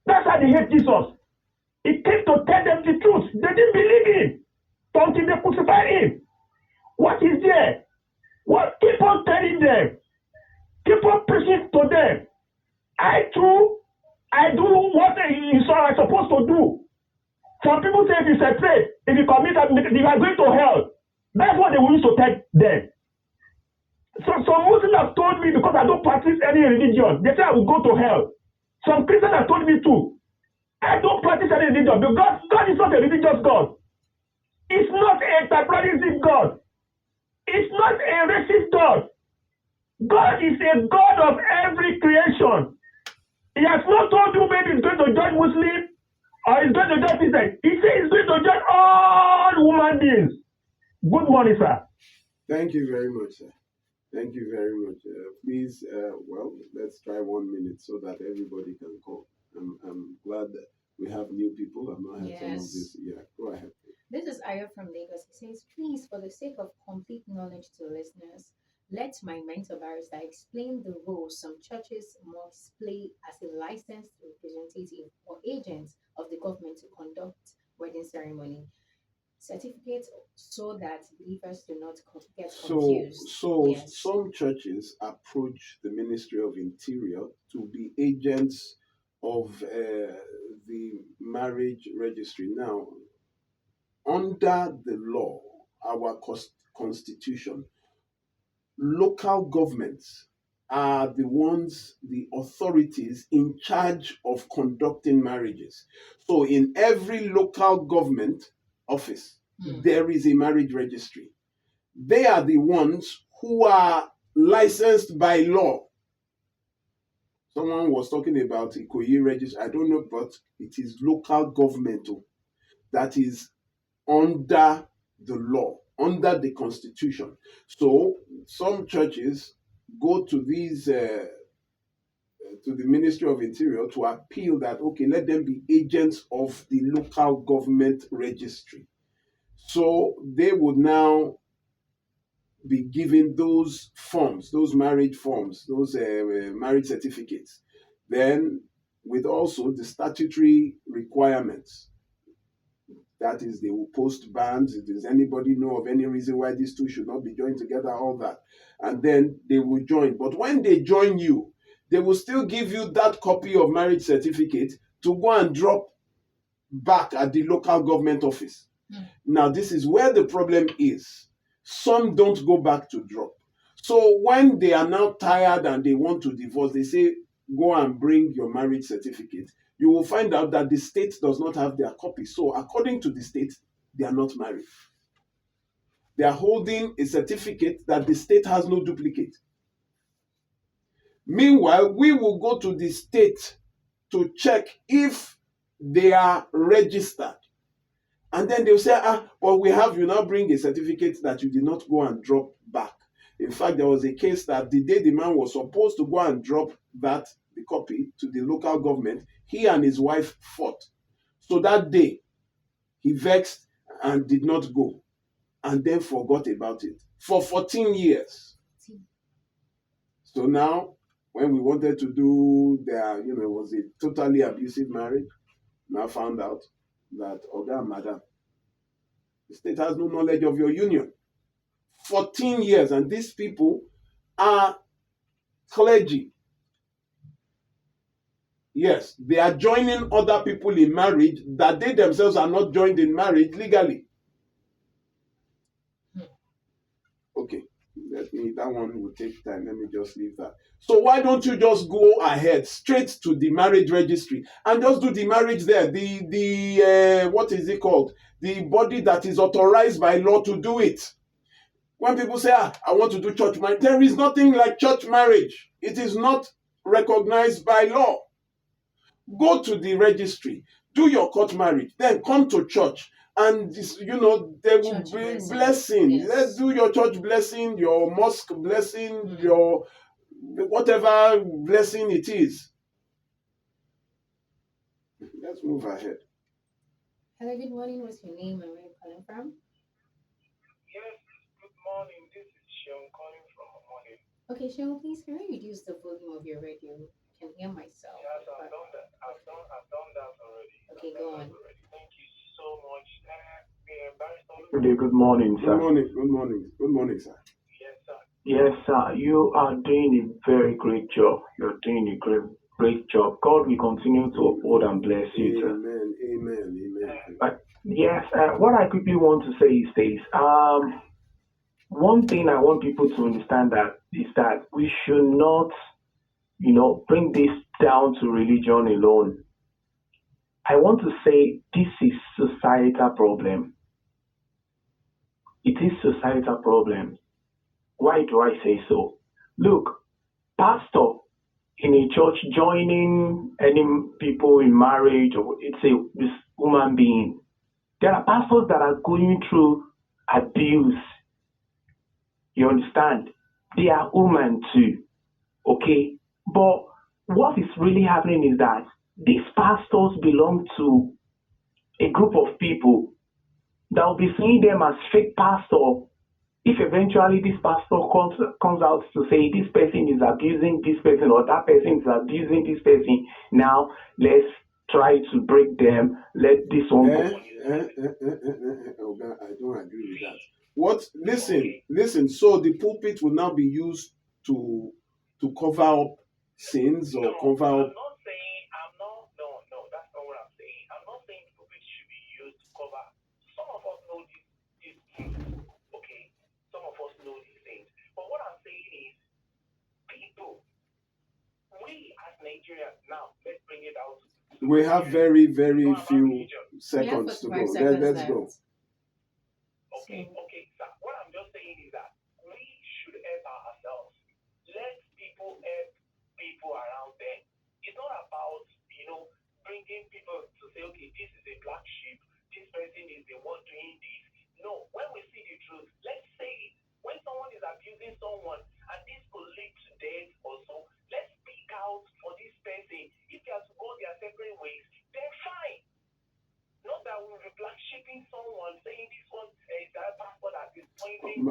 That's how they hate Jesus. He came to tell them the truth. They didn't believe him until they crucified him. What is there? What? Keep on telling them. Keep on preaching to them. I do what I'm supposed to do. Some people say if you separate, if you commit, you are going to hell. That's what they used to tell them. So some Muslims have told me because I don't practice any religion, they say I will go to hell. Some Christians have told me too. I don't practice any religion because God is not a religious God. It's not a tribalistic God. It's not a racist God. God is a God of every creation. He has not told you maybe he's going to judge Muslim or he's going to judge Christian. He says he's going to judge all human beings. Good morning, sir. Thank you very much, sir. Thank you very much. Please, let's try 1 minute so that everybody can call. I'm glad that we have new people. I've not had some of this. Yeah, go ahead. This is Aya from Lagos. He says, please, for the sake of complete knowledge to listeners, let my mentor barrister explain the role some churches must play as a licensed representative or agent of the government to conduct wedding ceremony certificates so that believers do not get confused. Some churches approach the Ministry of Interior to be agents of the marriage registry. Now, under the law, our constitution, local governments are the authorities in charge of conducting marriages. So in every local government office, there is a marriage registry. They are the ones who are licensed by law. Someone was talking about Ikoyi registry. I don't know, but it is local government that is under the law, under the constitution. So some churches go to these to the Ministry of Interior to appeal that, okay, let them be agents of the local government registry. So they would now be given those forms, those marriage forms, those marriage certificates. Then with also the statutory requirements. That is, they will post bans. Does anybody know of any reason why these two should not be joined together? All that. And then they will join. But when they join you, they will still give you that copy of marriage certificate to go and drop back at the local government office. Now, this is where the problem is. Some don't go back to drop. So when they are now tired and they want to divorce, they say, go and bring your marriage certificate. You will find out that the state does not have their copy. So according to the state, they are not married. They are holding a certificate that the state has no duplicate. Meanwhile, we will go to the state to check if they are registered. And then they'll say, well, we have you now bring a certificate that you did not go and drop back. In fact, there was a case that the day the man was supposed to go and drop the copy to the local government, he and his wife fought. So that day, he vexed and did not go, and then forgot about it for 14 years. So now, when we wanted to do it was a totally abusive marriage, now found out that, Oga, madam, the state has no knowledge of your union. 14 years, and these people are clergy. Yes, they are joining other people in marriage that they themselves are not joined in marriage legally. Okay, that one will take time. Let me just leave that. So why don't you just go ahead straight to the marriage registry and just do the marriage there? The what is it called? The body that is authorized by law to do it. When people say, I want to do church marriage, there is nothing like church marriage. It is not recognized by law. Go to the registry, do your court marriage, then come to church. And there will be blessing. Yes. Let's do your church blessing, your mosque blessing, your whatever blessing it is. Let's move ahead. Hello, good morning. What's your name and where are you calling from? Yes, good morning. This is Sean calling from Omole. Okay, Sean, please can you reduce the volume of your radio? I can hear myself. Yes, I've done that. I've done that already. Okay, go on. Thank you so much. Good morning, sir. Good morning, sir. Yes, sir. Yes, sir. You are doing a very great job. You're doing a great job. God will continue to uphold and bless you, sir. Amen. Yes, what I quickly want to say is this. One thing I want people to understand is that we should not, bring this down to religion alone. I want to say this is societal problem. It is societal problem. Why do I say so? Look, pastor in a church joining any people in marriage, or this human being. There are pastors that are going through abuse. You understand? They are human too. Okay? But what is really happening is that these pastors belong to a group of people that will be seeing them as fake pastor. If eventually this pastor comes out to say this person is abusing this person or that person is abusing this person, now let's try to break them. Let this one go. I don't agree with that. What? Listen. So the pulpit will now be used to cover up sins or cover up. No, that's not what I'm saying. I'm not saying the pulpit should be used to cover. Some of us know these things. Okay, some of us know these things. But what I'm saying is, people, we as Nigerians now, let's bring it out. We have very, very few seconds to go. Let's go. Okay. So what I'm just saying is that we should help ourselves. Let people help people around them. It's not about, bringing people to say, okay, this is a black sheep, this person is the one doing this. No, when we see the truth, let's say it. When someone is abusing someone and this could lead to death also, let's speak out for this person. If they have to go their separate ways, then fine. Not that we'll be black sheeping someone, saying this one is that pastor that is pointing.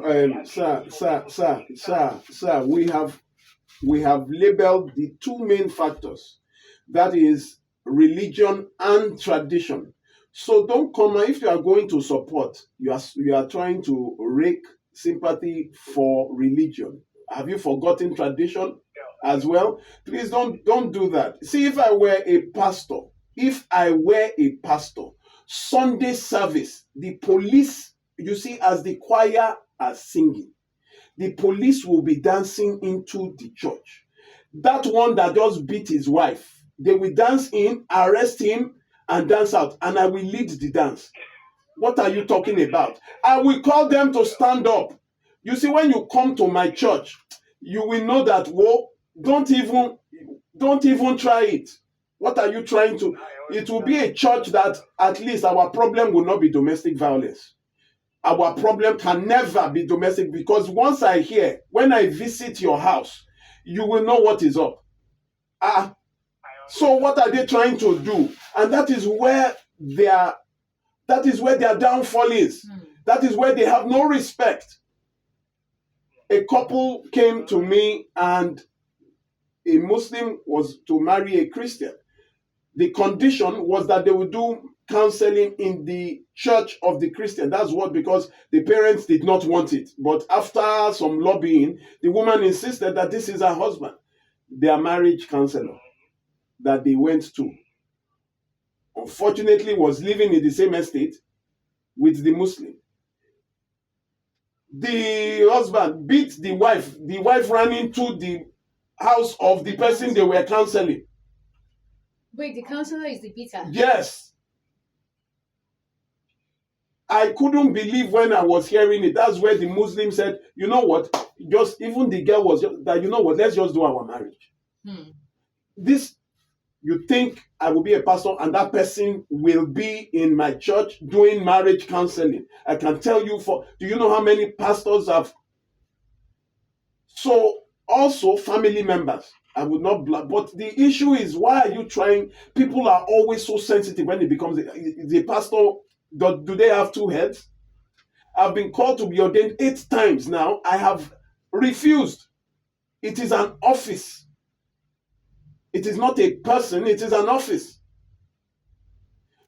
Sir, we have labeled the two main factors. That is religion and tradition. So don't come if you are going to support, you are trying to rake sympathy for religion. Have you forgotten tradition as well? Please don't do that. See, if I were a pastor, Sunday service, the police, you see, as the choir are singing, the police will be dancing into the church. That one that just beat his wife, they will dance in, arrest him, and dance out, and I will lead the dance. What are you talking about? I will call them to stand up. You see, when you come to my church, you will know that, whoa, don't even try it. What are you trying to? It will be a church that at least our problem will not be domestic violence. Our problem can never be domestic, because once when I visit your house, you will know what is up. So what are they trying to do? And that is where their downfall is. That is where they have no respect. A couple came to me, and a Muslim was to marry a Christian. The condition was that they would do counseling in the church of the Christian. That's what, because the parents did not want it. But after some lobbying, the woman insisted that this is her husband. Their marriage counselor that they went to, unfortunately, was living in the same estate with the Muslim. The husband beat the wife. The wife ran into the house of the person they were counseling. Wait, the counselor is the beater? Yes. I couldn't believe when I was hearing it. That's where the Muslim said, you know what? Just even the girl was that, you know what? Let's just do our marriage. This, you think I will be a pastor and that person will be in my church doing marriage counseling? I can tell you do you know how many pastors have? So also family members. I would not but the issue is, why are you trying? People are always so sensitive when it becomes the pastor. Do they have two heads? I've been called to be ordained 8 times now. I have refused. It is an office. It is not a person, it is an office.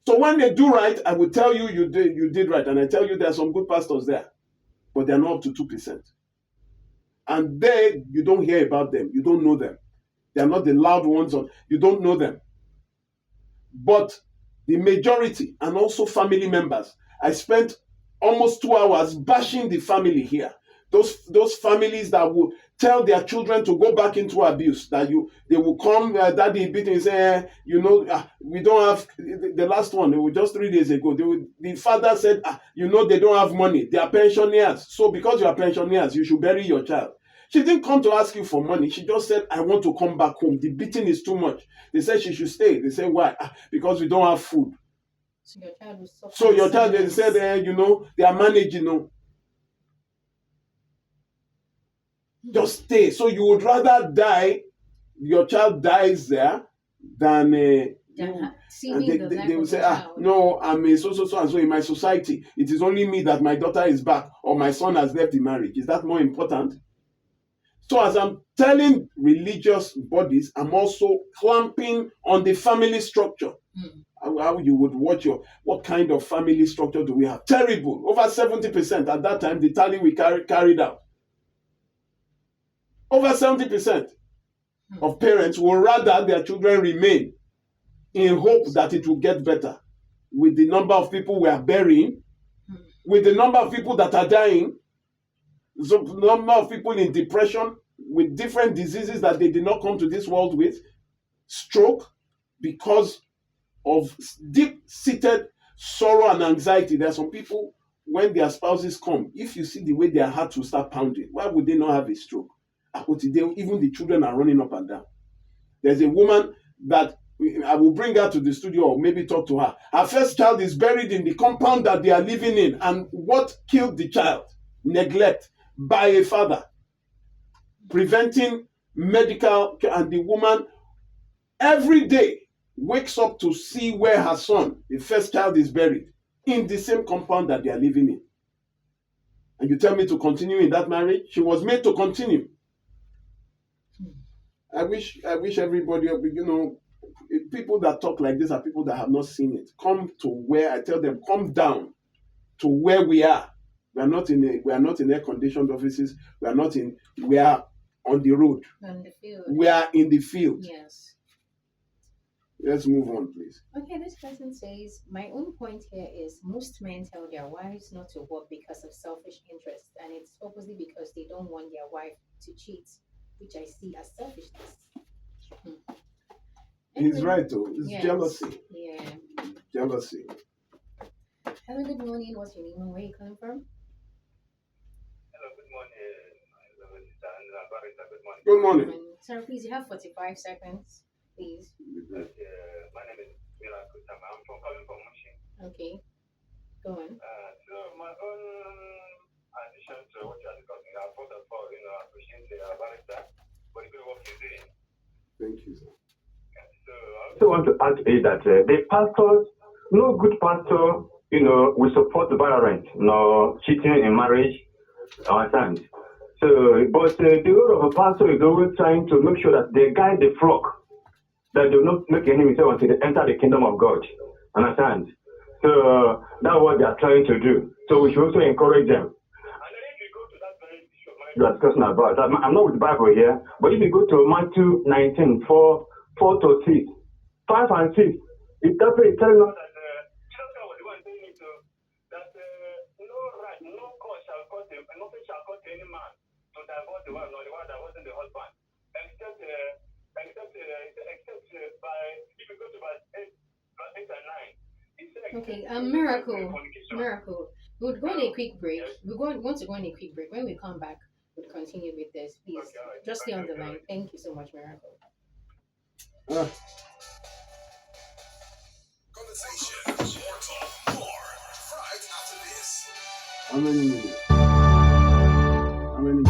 So when they do right, I will tell you you did right. And I tell you there are some good pastors there, but they're not up to 2%. And you don't hear about them. You don't know them. They are not the loud ones. You don't know them. But the majority, and also family members, I spent almost 2 hours bashing the family here. Those families that will tell their children to go back into abuse, that they will come, daddy beat me, say, we don't have, the last one, it was just 3 days ago, the father said, they don't have money, they are pensioners, so because you are pensioners, you should bury your child. She didn't come to ask you for money. She just said, I want to come back home. The beating is too much. They said she should stay. They said, why? Because we don't have food. So your child will suffer. So your child, they said, they are managing, Just stay. So you would rather die, your child dies there, than they will say, no, I'm a so and so in my society. It is only me that my daughter is back, or my son has left the marriage. Is that more important? So as I'm telling religious bodies, I'm also clamping on the family structure. How you would watch what kind of family structure do we have? Terrible. Over 70% at that time, the tally we carried out. Over 70% of parents will rather their children remain in hope that it will get better. With the number of people we are burying, with the number of people that are dying, the number of people in depression, with different diseases that they did not come to this world with, stroke, because of deep-seated sorrow and anxiety. There are some people, when their spouses come, if you see the way their hearts will start pounding, why would they not have a stroke? Even the children are running up and down. There's a woman that I will bring her to the studio or maybe talk to her. Her first child is buried in the compound that they are living in. And what killed the child? Neglect by a father. Preventing medical care. And the woman every day wakes up to see where her son, the first child, is buried in the same compound that they are living in. And you tell me to continue in that marriage? She was made to continue. I wish everybody, the people that talk like this are people that have not seen it. Come to where I tell them, come down to where we are. We are not in air conditioned offices. We are on the road. On the field. We are in the field. Yes. Let's move on, please. Okay, this person says, my own point here is most men tell their wives not to work because of selfish interest, and it's obviously because they don't want their wife to cheat, which I see as selfishness. He's right, though. It's jealousy. Yeah. Jealousy. Hello, good morning. What's your name and where are you coming from? Hello, good morning. Good morning. Sir, please, you have 45 seconds, please. My name is Miracle Tama. I'm calling from Mushin. Okay. Go on. So my own addition to what you are discussing, first of all, appreciate the barrister for the good work he's doing. Thank you, sir. So I also want to add to it that the pastors, no good pastor, will support violence, no cheating in marriage, understand. So, but the role of a pastor is always trying to make sure that they guide the flock, that they will not make enemies until they enter the kingdom of God, understand. So that's what they are trying to do. So we should also encourage them. You are discussing about. I'm not with the Bible here, but if you go to Matthew 19, 4 to 6, 5 and 6, it definitely telling us that Jesus was the one saying it, that no right, no cause shall cause nothing shall cause any man to divorce the wife, nor the wife divorcing the husband, except by if you go to verse 8 and 9. Okay, miracle. We'll go on a quick break. Want to go on a quick break. When we come back, we'll continue with this. Please, just stay on the line. Thank you so much, Miracle. Conversation, more talk, more. Right after this. How many minutes?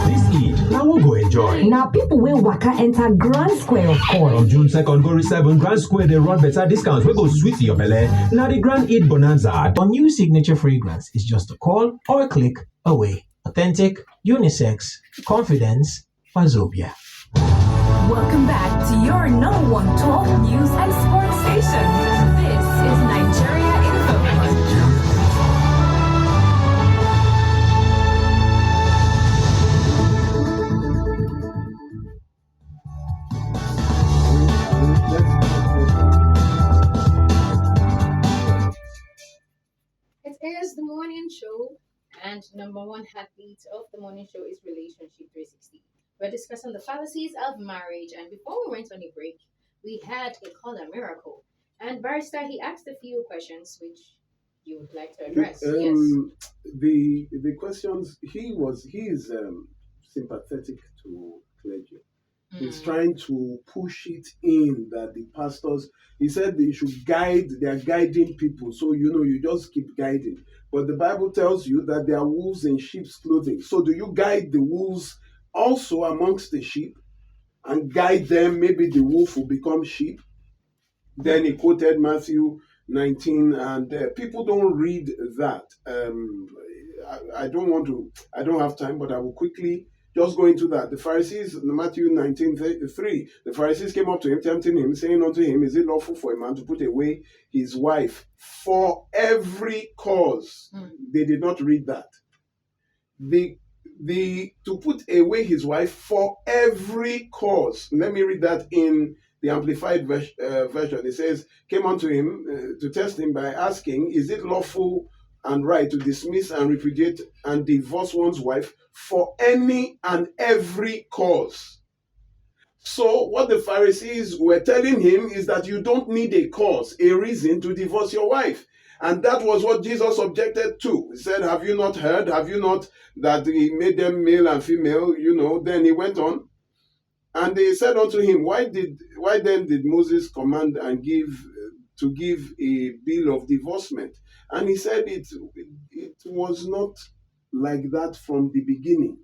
This Eid, now we'll go enjoy. Now people will waka enter Grand Square, of course. From June 2nd, go to 7 Grand Square, they run better discounts. We go sweet your belly. Now the Grand Eid Bonanza. Our new signature fragrance is just a call or a click away. Authentic, unisex, confidence, Wazobia. Welcome back to your number one talk, news, and sports station. This is Nigeria in Focus. It is the morning show, and number one heartbeat of the morning show is Relationship 360. We're discussing the fallacies of marriage, and before we went on a break, we had a caller, Miracle. And Barrister, he asked a few questions which you would like to address. Yes. The questions, he is sympathetic to clergy. He's trying to push it in that the pastors, he said they are guiding people. So, you just keep guiding. But the Bible tells you that there are wolves in sheep's clothing. So do you guide the wolves also amongst the sheep and guide them? Maybe the wolf will become sheep. Then he quoted Matthew 19, and people don't read that. I don't have time, but I will quickly just go into that. The Pharisees, Matthew 19:3, the Pharisees came up to him, tempting him, saying unto him, is it lawful for a man to put away his wife for every cause? They did not read that. To put away his wife for every cause. Let me read that in the Amplified version. It says, came unto him to test him by asking, is it lawful and right to dismiss and repudiate and divorce one's wife for any and every cause? So what the Pharisees were telling him is that you don't need a cause, a reason to divorce your wife. And that was what Jesus objected to. He said, have you not heard? Have you not that he made them male and female? Then he went on. And they said unto him, why then did Moses command and give a bill of divorcement? And he said it was not like that from the beginning.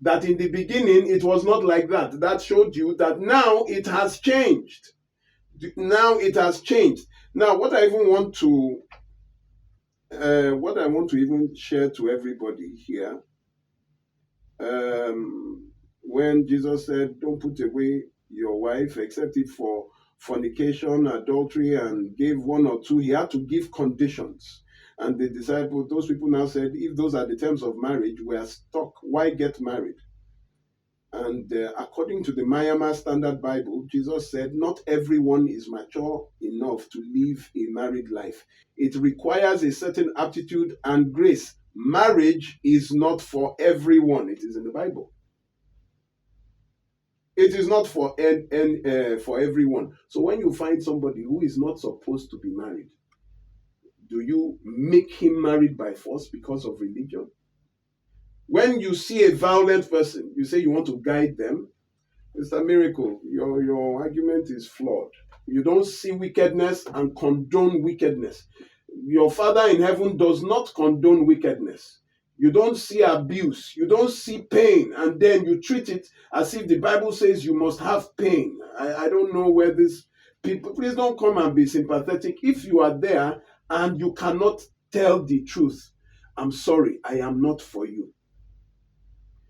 That in the beginning it was not like that. That showed you that now it has changed. Now it has changed. Now what I want to even share to everybody here, when Jesus said, don't put away your wife except it for fornication, adultery, and gave one or two, he had to give conditions. And the disciples, those people now said, if those are the terms of marriage, we are stuck. Why get married? And according to the Myanmar Standard Bible, Jesus said, not everyone is mature enough to live a married life. It requires a certain aptitude and grace. Marriage is not for everyone. It is in the Bible. It is not for for everyone. So when you find somebody who is not supposed to be married, do you make him married by force because of religion? When you see a violent person, you say you want to guide them. Mr. Miracle, your argument is flawed. You don't see wickedness and condone wickedness. Your Father in heaven does not condone wickedness. You don't see abuse. You don't see pain, and then you treat it as if the Bible says you must have pain. I don't know where this people, please don't come and be sympathetic. If you are there and you cannot tell the truth, I'm sorry, I am not for you.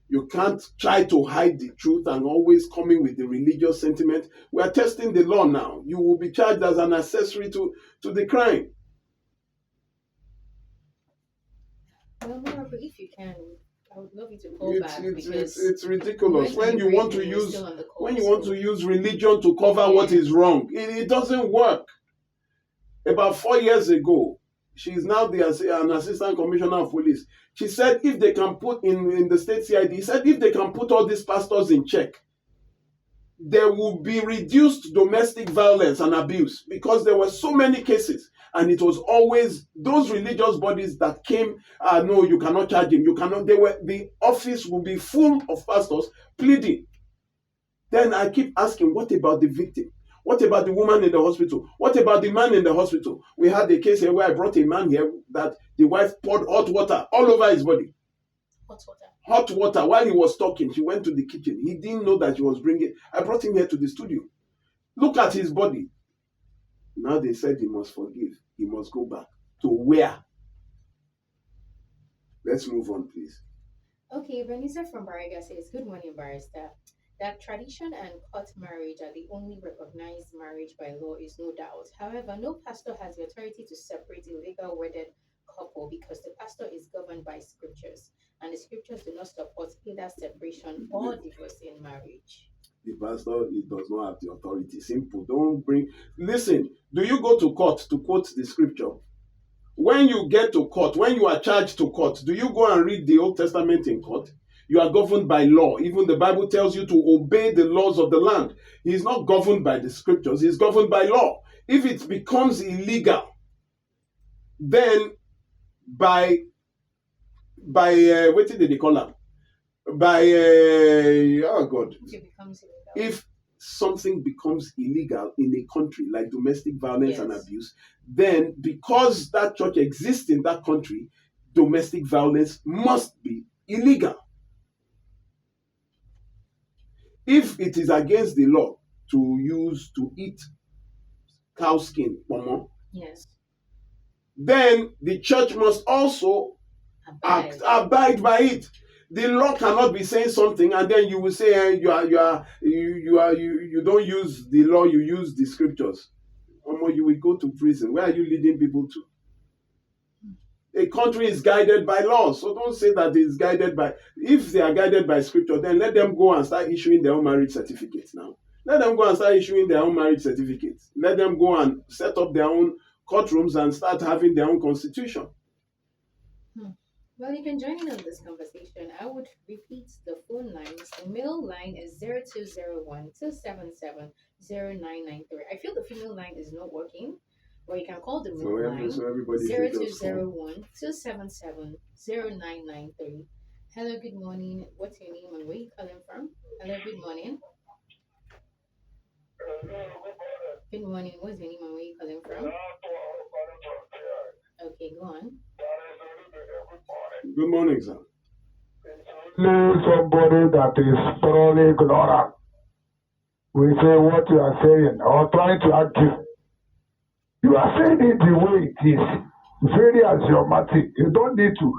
You can't try to hide the truth and always coming with the religious sentiment. We are testing the law now. You will be charged as an accessory to the crime. Well, Miracle, if you can, I would love you to call back because It's ridiculous. When you want to use religion religion to cover what is wrong, it doesn't work. About 4 years ago, she's now an assistant commissioner of police. She said if they can put in the state CID, he said if they can put all these pastors in check, there will be reduced domestic violence and abuse because there were so many cases. And it was always those religious bodies that came, no, you cannot charge him. You cannot, the office will be full of pastors pleading. Then I keep asking, what about the victim? What about the woman in the hospital? What about the man in the hospital? We had a case here where I brought a man here that the wife poured hot water all over his body. Hot water. While he was talking, she went to the kitchen. He didn't know that she was bringing. I brought him here to the studio. Look at his body. Now they said he must forgive. He must go back. To where? Let's move on, please. Okay, Vanessa from Bariga says, good morning, Barrister. That tradition and court marriage are the only recognized marriage by law is no doubt. However, no pastor has the authority to separate a legal wedded couple because the pastor is governed by scriptures, and the scriptures do not support either separation or divorce in marriage. The pastor, he does not have the authority. Simple. Don't bring. Listen, do you go to court to quote the scripture? When you get to court, when you are charged to court, do you go and read the Old Testament in court? You are governed by law. Even the Bible tells you to obey the laws of the land. He's not governed by the scriptures. He's governed by law. If it becomes illegal, then by what did they call them? Oh God. If something becomes illegal in a country like domestic violence and abuse, then because that church exists in that country, domestic violence must be illegal. If it is against the law to eat cow skin, then the church must also abide by it. The law cannot be saying something and then you will say you don't use the law, you use the scriptures. You will go to prison. Where are you leading people to? A country is guided by law, so don't say that it's guided by. If they are guided by scripture, then let them go and start issuing their own marriage certificates now. Let them go and start issuing their own marriage certificates. Let them go and set up their own courtrooms and start having their own constitution. Well, you can join in on this conversation. I would repeat the phone lines. The male line is 0201-277-0993. I feel the female line is not working, but you can call the male line 0201-277-0993. Hello, good morning. What's your name and where are you calling from? Hello, good morning. Good morning. What's your name and where are you calling from? Okay, go on. Good morning, sir. Somebody that is thoroughly ignorant will say what you are saying or trying to argue. You are saying it the way it is, very axiomatic. You don't need to.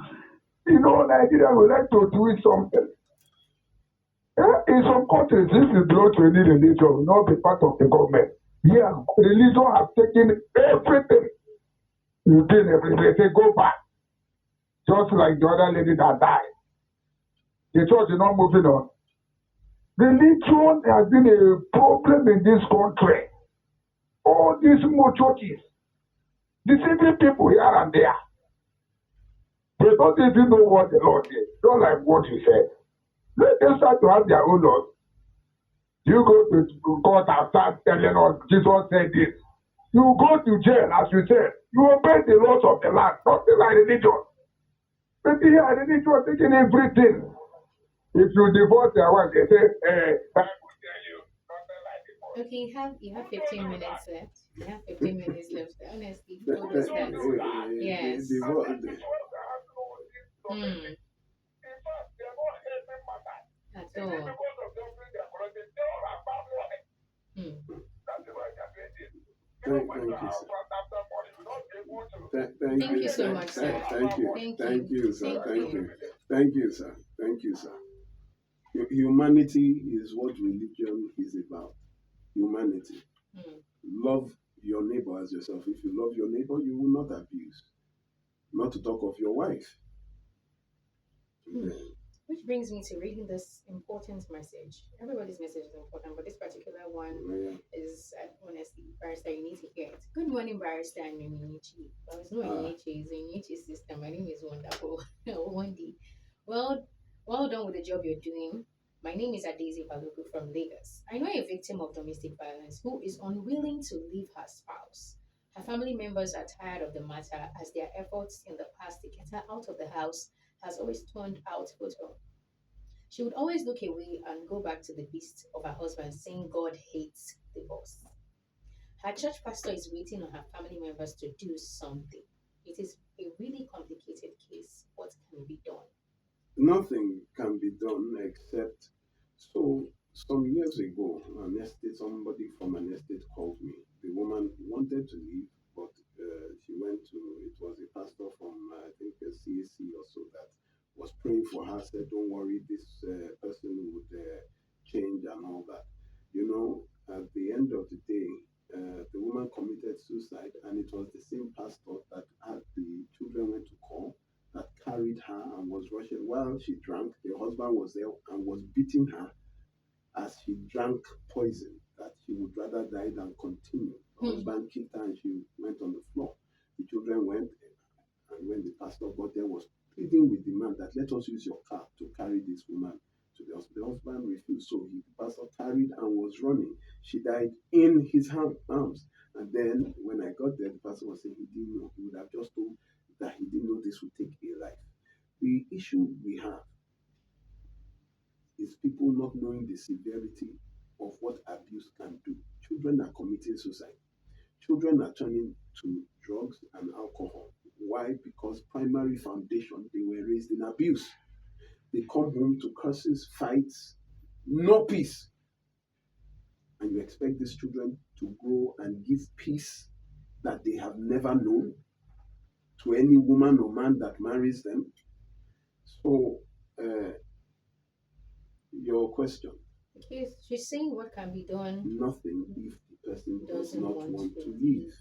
Nigeria would like to do something. In some countries, if you belong to any religion, you will not be part of the government. Yeah, religion has taken everything. You did everything. They say go back. Just like the other lady that died. The church is not moving on. Religion has been a problem in this country. All these more churches, deceiving people here and there. They don't even know what the Lord is. Don't like what you said. Let them start to have their own laws. You go to court and start telling us Jesus said this. You go to jail, as you said. You obey the laws of the land, nothing like religion. But here, religion taking everything. If you divorce your wife, they say, I will tell you, nothing like divorce. Okay, you have 15 minutes left. You have 15 minutes left. Honestly, The, told the, us that. Yes. the, Hmm. At all. Hmm. Thank you, so sir. much, sir. Thank you. Thank Thank you. you, sir. Thank Thank you. you. Thank you, sir. Thank you, sir. Humanity is what religion is about. Humanity. Love your neighbor as yourself. If you love your neighbor, you will not abuse. Not to talk of your wife. Which brings me to reading this important message. Everybody's message is important, but this particular one is honestly, Barrister, you need to hear it. Good morning, Barrister and Minichi. Well, it's not Inichi, it's Inichi system. My name is Wonderful. Wendy. Well done with the job you're doing. My name is Adesi Baluku from Lagos. I know a victim of domestic violence who is unwilling to leave her spouse. Her family members are tired of the matter as their efforts in the past to get her out of the house has always turned out futile. She would always look away and go back to the beast of her husband, saying God hates divorce. Her church pastor is waiting on her family members to do something. It is a really complicated case. What can be done? Nothing can be done except, so some years ago, somebody from an estate called me. The woman wanted to leave, but she went to, it was a pastor from, I think, a CAC or so that was praying for her, said, don't worry, this person would change and all that. You know, at the end of the day, the woman committed suicide, and it was the same pastor that had the children went to call that carried her and was rushing while she drank. The husband was there and was beating her as she drank poison that she would rather die than continue. The husband kicked her and she went on the floor. The children went, and when the pastor got there, was pleading with the man that let us use your car to carry this woman to the hospital. The husband refused, so the pastor carried and was running. She died in his arms. And then when I got there, the pastor was saying he didn't know. He would have just told that he didn't know this would take a life. The issue we have is people not knowing the severity of what abuse can do. Children are committing suicide. Children are turning to drugs and alcohol. Why? Because primary foundation, they were raised in abuse. They come home to curses, fights, no peace. And you expect these children to grow and give peace that they have never known to any woman or man that marries them. So, your question. Okay, she's saying what can be done. Nothing if the person does not want to leave.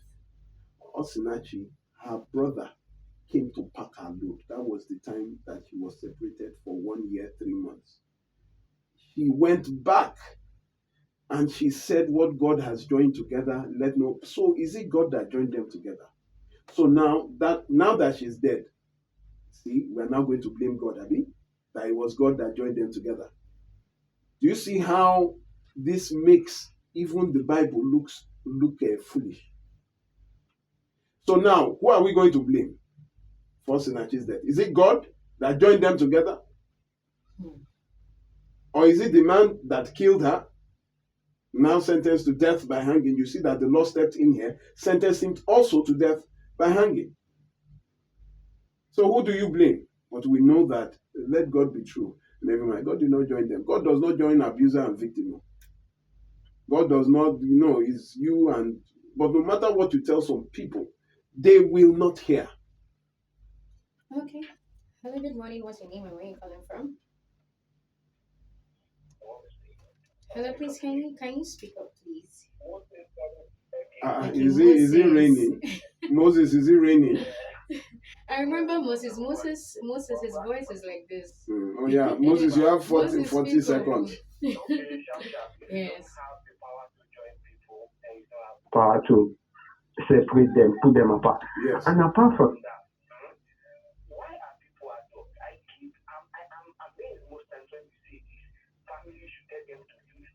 Osinachi, her brother, came to pack her load. That was the time that he was separated for 1 year, 3 months. He went back and she said, what God has joined together, let no. So is it God that joined them together? So now that she's dead, see, we're now going to blame God, Abi, that it was God that joined them together. Do you see how this makes even the Bible look foolish? So now, who are we going to blame for Sinachi's death? Is it God that joined them together? Or is it the man that killed her, now sentenced to death by hanging? You see that the law stepped in here, sentenced him also to death by hanging. So who do you blame? But we know that, let God be true. Never mind, God did not join them. God does not join abuser and victim. God does not, is you and, but no matter what you tell some people, they will not hear. Okay. Hello, good morning. What's your name and where are you calling from? Hello, please, can you speak up, please? Like Is it raining? Moses, is it raining? I remember Moses. Moses, his voice is like this. Oh yeah, Moses, you have 40 Moses, 40 speak up. seconds. Yes. Power to separate them, put them apart. Yes. And apart from Why are people adopt? I'm amazed most times when you say this. Family should tell them to leave.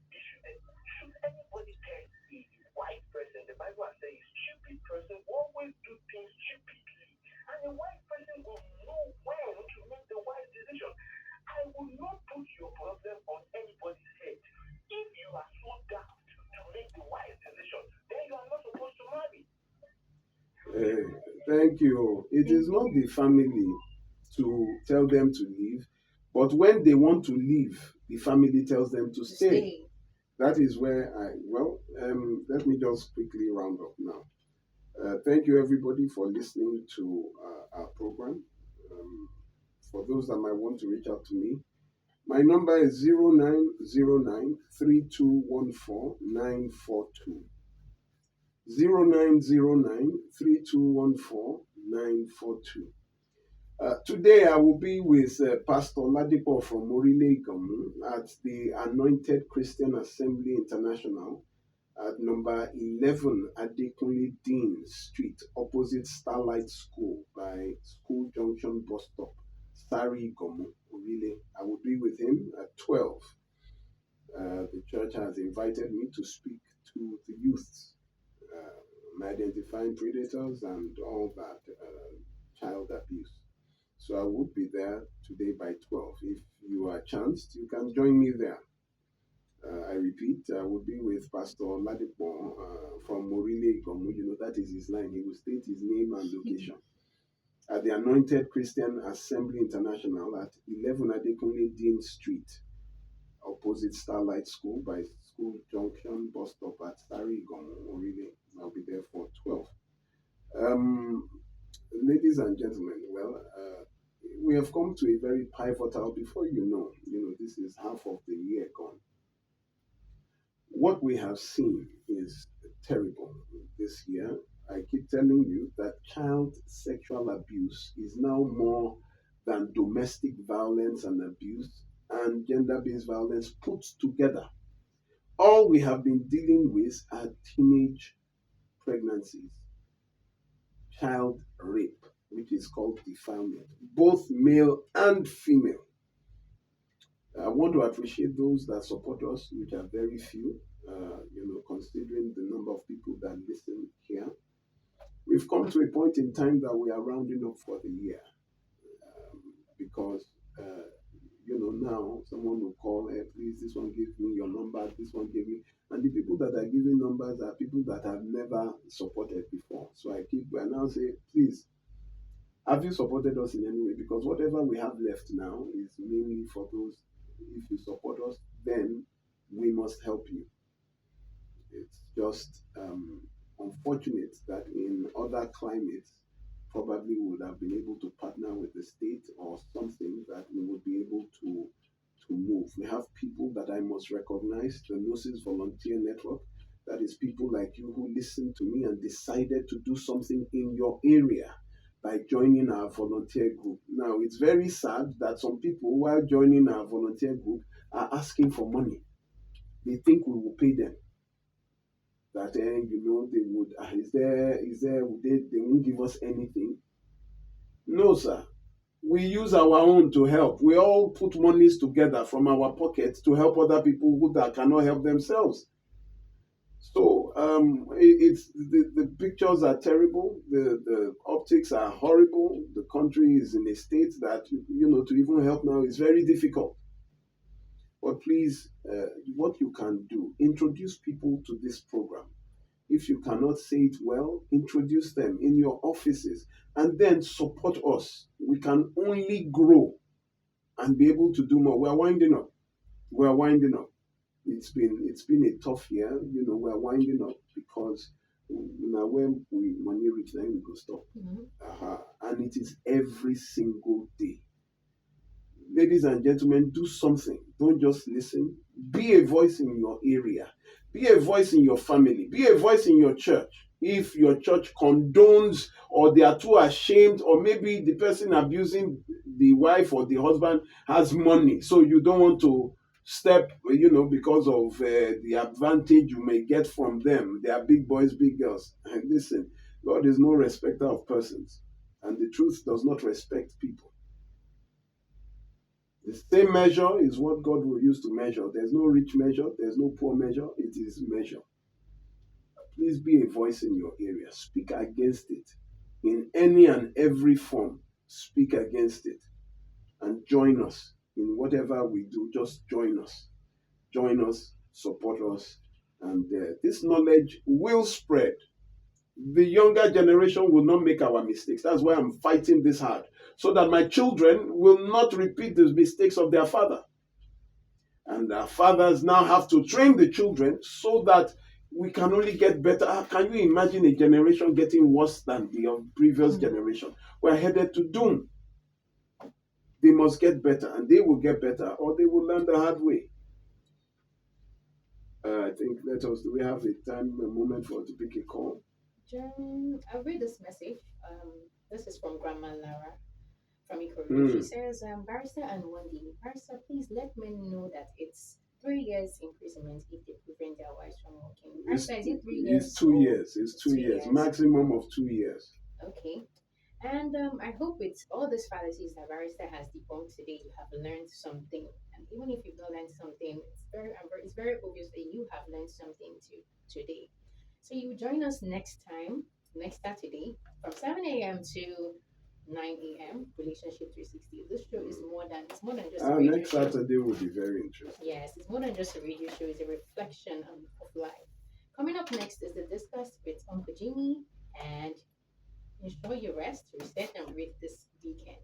Should anybody tell a white person? The Bible says a stupid person always do things stupidly. And a white person will know when to make the wise decision. I will not put your problem on anybody's head. If you are so daft to make the wise decision, then you are not supposed to marry. Thank you. It is not the family to tell them to leave, but when they want to leave, the family tells them to stay. That is where let me just quickly round up now. Thank you, everybody, for listening to our program. For those that might want to reach out to me, my number is 0909 3214 942. 0909 3214 942. Today I will be with Pastor Ladipo from Morile Gamu at the Anointed Christian Assembly International at number 11 Adekunle Dean Street, opposite Starlight School by School Junction Bus Stop, Sari Gomu, Morile. I will be with him at 12. The church has invited me to speak to the youth, identifying predators and all that, child abuse. So I will be there today by 12. If you are chanced, you can join me there. I repeat, I will be with Pastor Ladipo from Morile Gomu. That is his line. He will state his name and location. At the Anointed Christian Assembly International at 11 Adekunle Dean Street, opposite Starlight School by School Junction Bus Stop at Sari Gomu, Morile. I'll be there for 12. Ladies and gentlemen, we have come to a very pivotal, before this is half of the year gone. What we have seen is terrible this year. I keep telling you that child sexual abuse is now more than domestic violence and abuse and gender-based violence put together. All we have been dealing with are teenage pregnancies, child rape, which is called defilement, both male and female. I want to appreciate those that support us, which are very few, considering the number of people that listen here. We've come to a point in time that we are rounding up for the year because, now someone will call, hey, please, this one give me your number, this one give me. And the people that are giving numbers are people that have never supported before. So I now say, please, have you supported us in any way? Because whatever we have left now is mainly for those. If you support us, then we must help you. It's just unfortunate that in other climates, probably we would have been able to partner with the state or something that we would be able to move. We have people that I must recognize, the Gnosis Volunteer Network. That is people like you who listened to me and decided to do something in your area by joining our volunteer group. Now, it's very sad that some people, while joining our volunteer group, are asking for money. They think we will pay them. That, they would, they won't give us anything. No, sir. We use our own to help. We all put monies together from our pockets to help other people who that cannot help themselves. So it's the pictures are terrible. The optics are horrible. The country is in a state that to even help now is very difficult. But please, what you can do, introduce people to this program. If you cannot say it well, introduce them in your offices and then support us. We can only grow and be able to do more. We're winding up. It's been a tough year. We're winding up because now when money reach, then we go stop. And it is every single day. Ladies and gentlemen, do something. Don't just listen. Be a voice in your area. Be a voice in your family. Be a voice in your church. if your church condones, or they are too ashamed, or maybe the person abusing the wife or the husband has money, so you don't want to step, because of the advantage you may get from them. They are big boys, big girls. And listen, God is no respecter of persons, and the truth does not respect people. The same measure is what God will use to measure. There's no rich measure, there's no poor measure, it is measure. Please be a voice in your area. Speak against it. In any and every form, speak against it. And join us in whatever we do. Just join us. Join us, support us, and this knowledge will spread. The younger generation will not make our mistakes. That's why I'm fighting this hard, so that my children will not repeat the mistakes of their father. And our fathers now have to train the children so that we can only get better. Can you imagine a generation getting worse than the previous generation? We're headed to doom. They must get better, and they will get better, or they will learn the hard way. I think do we have a moment to pick a call? I'll read this message. This is from Grandma Lara from Ikorodu. She says, Barrister and Wendy, Barrister, please let men know that it's 3 years imprisonment if they prevent their wives from working. Barrister, is it 3 years? It's 2 years. It's 2 years. Maximum of 2 years. Okay. And I hope with all these fallacies that Barrister has debunked today, you have learned something. And even if you've not learned something, it's very obvious that you have learned something today. So you join us next Saturday, from 7 a.m. to 9 a.m. Relationship 360. This show is more than just a radio next show. Saturday will be very interesting. Yes, it's more than just a radio show. It's a reflection of life. Coming up next is the Discuss with Uncle Jimmy, and ensure you rest, reset, and read this weekend.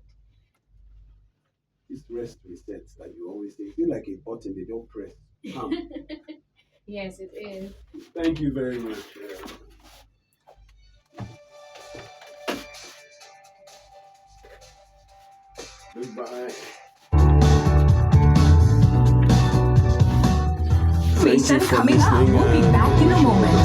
This rest reset that you always say, feel like a button they don't press. Yes, it is. Thank you very much. Goodbye. Station coming up. We'll be back in a moment.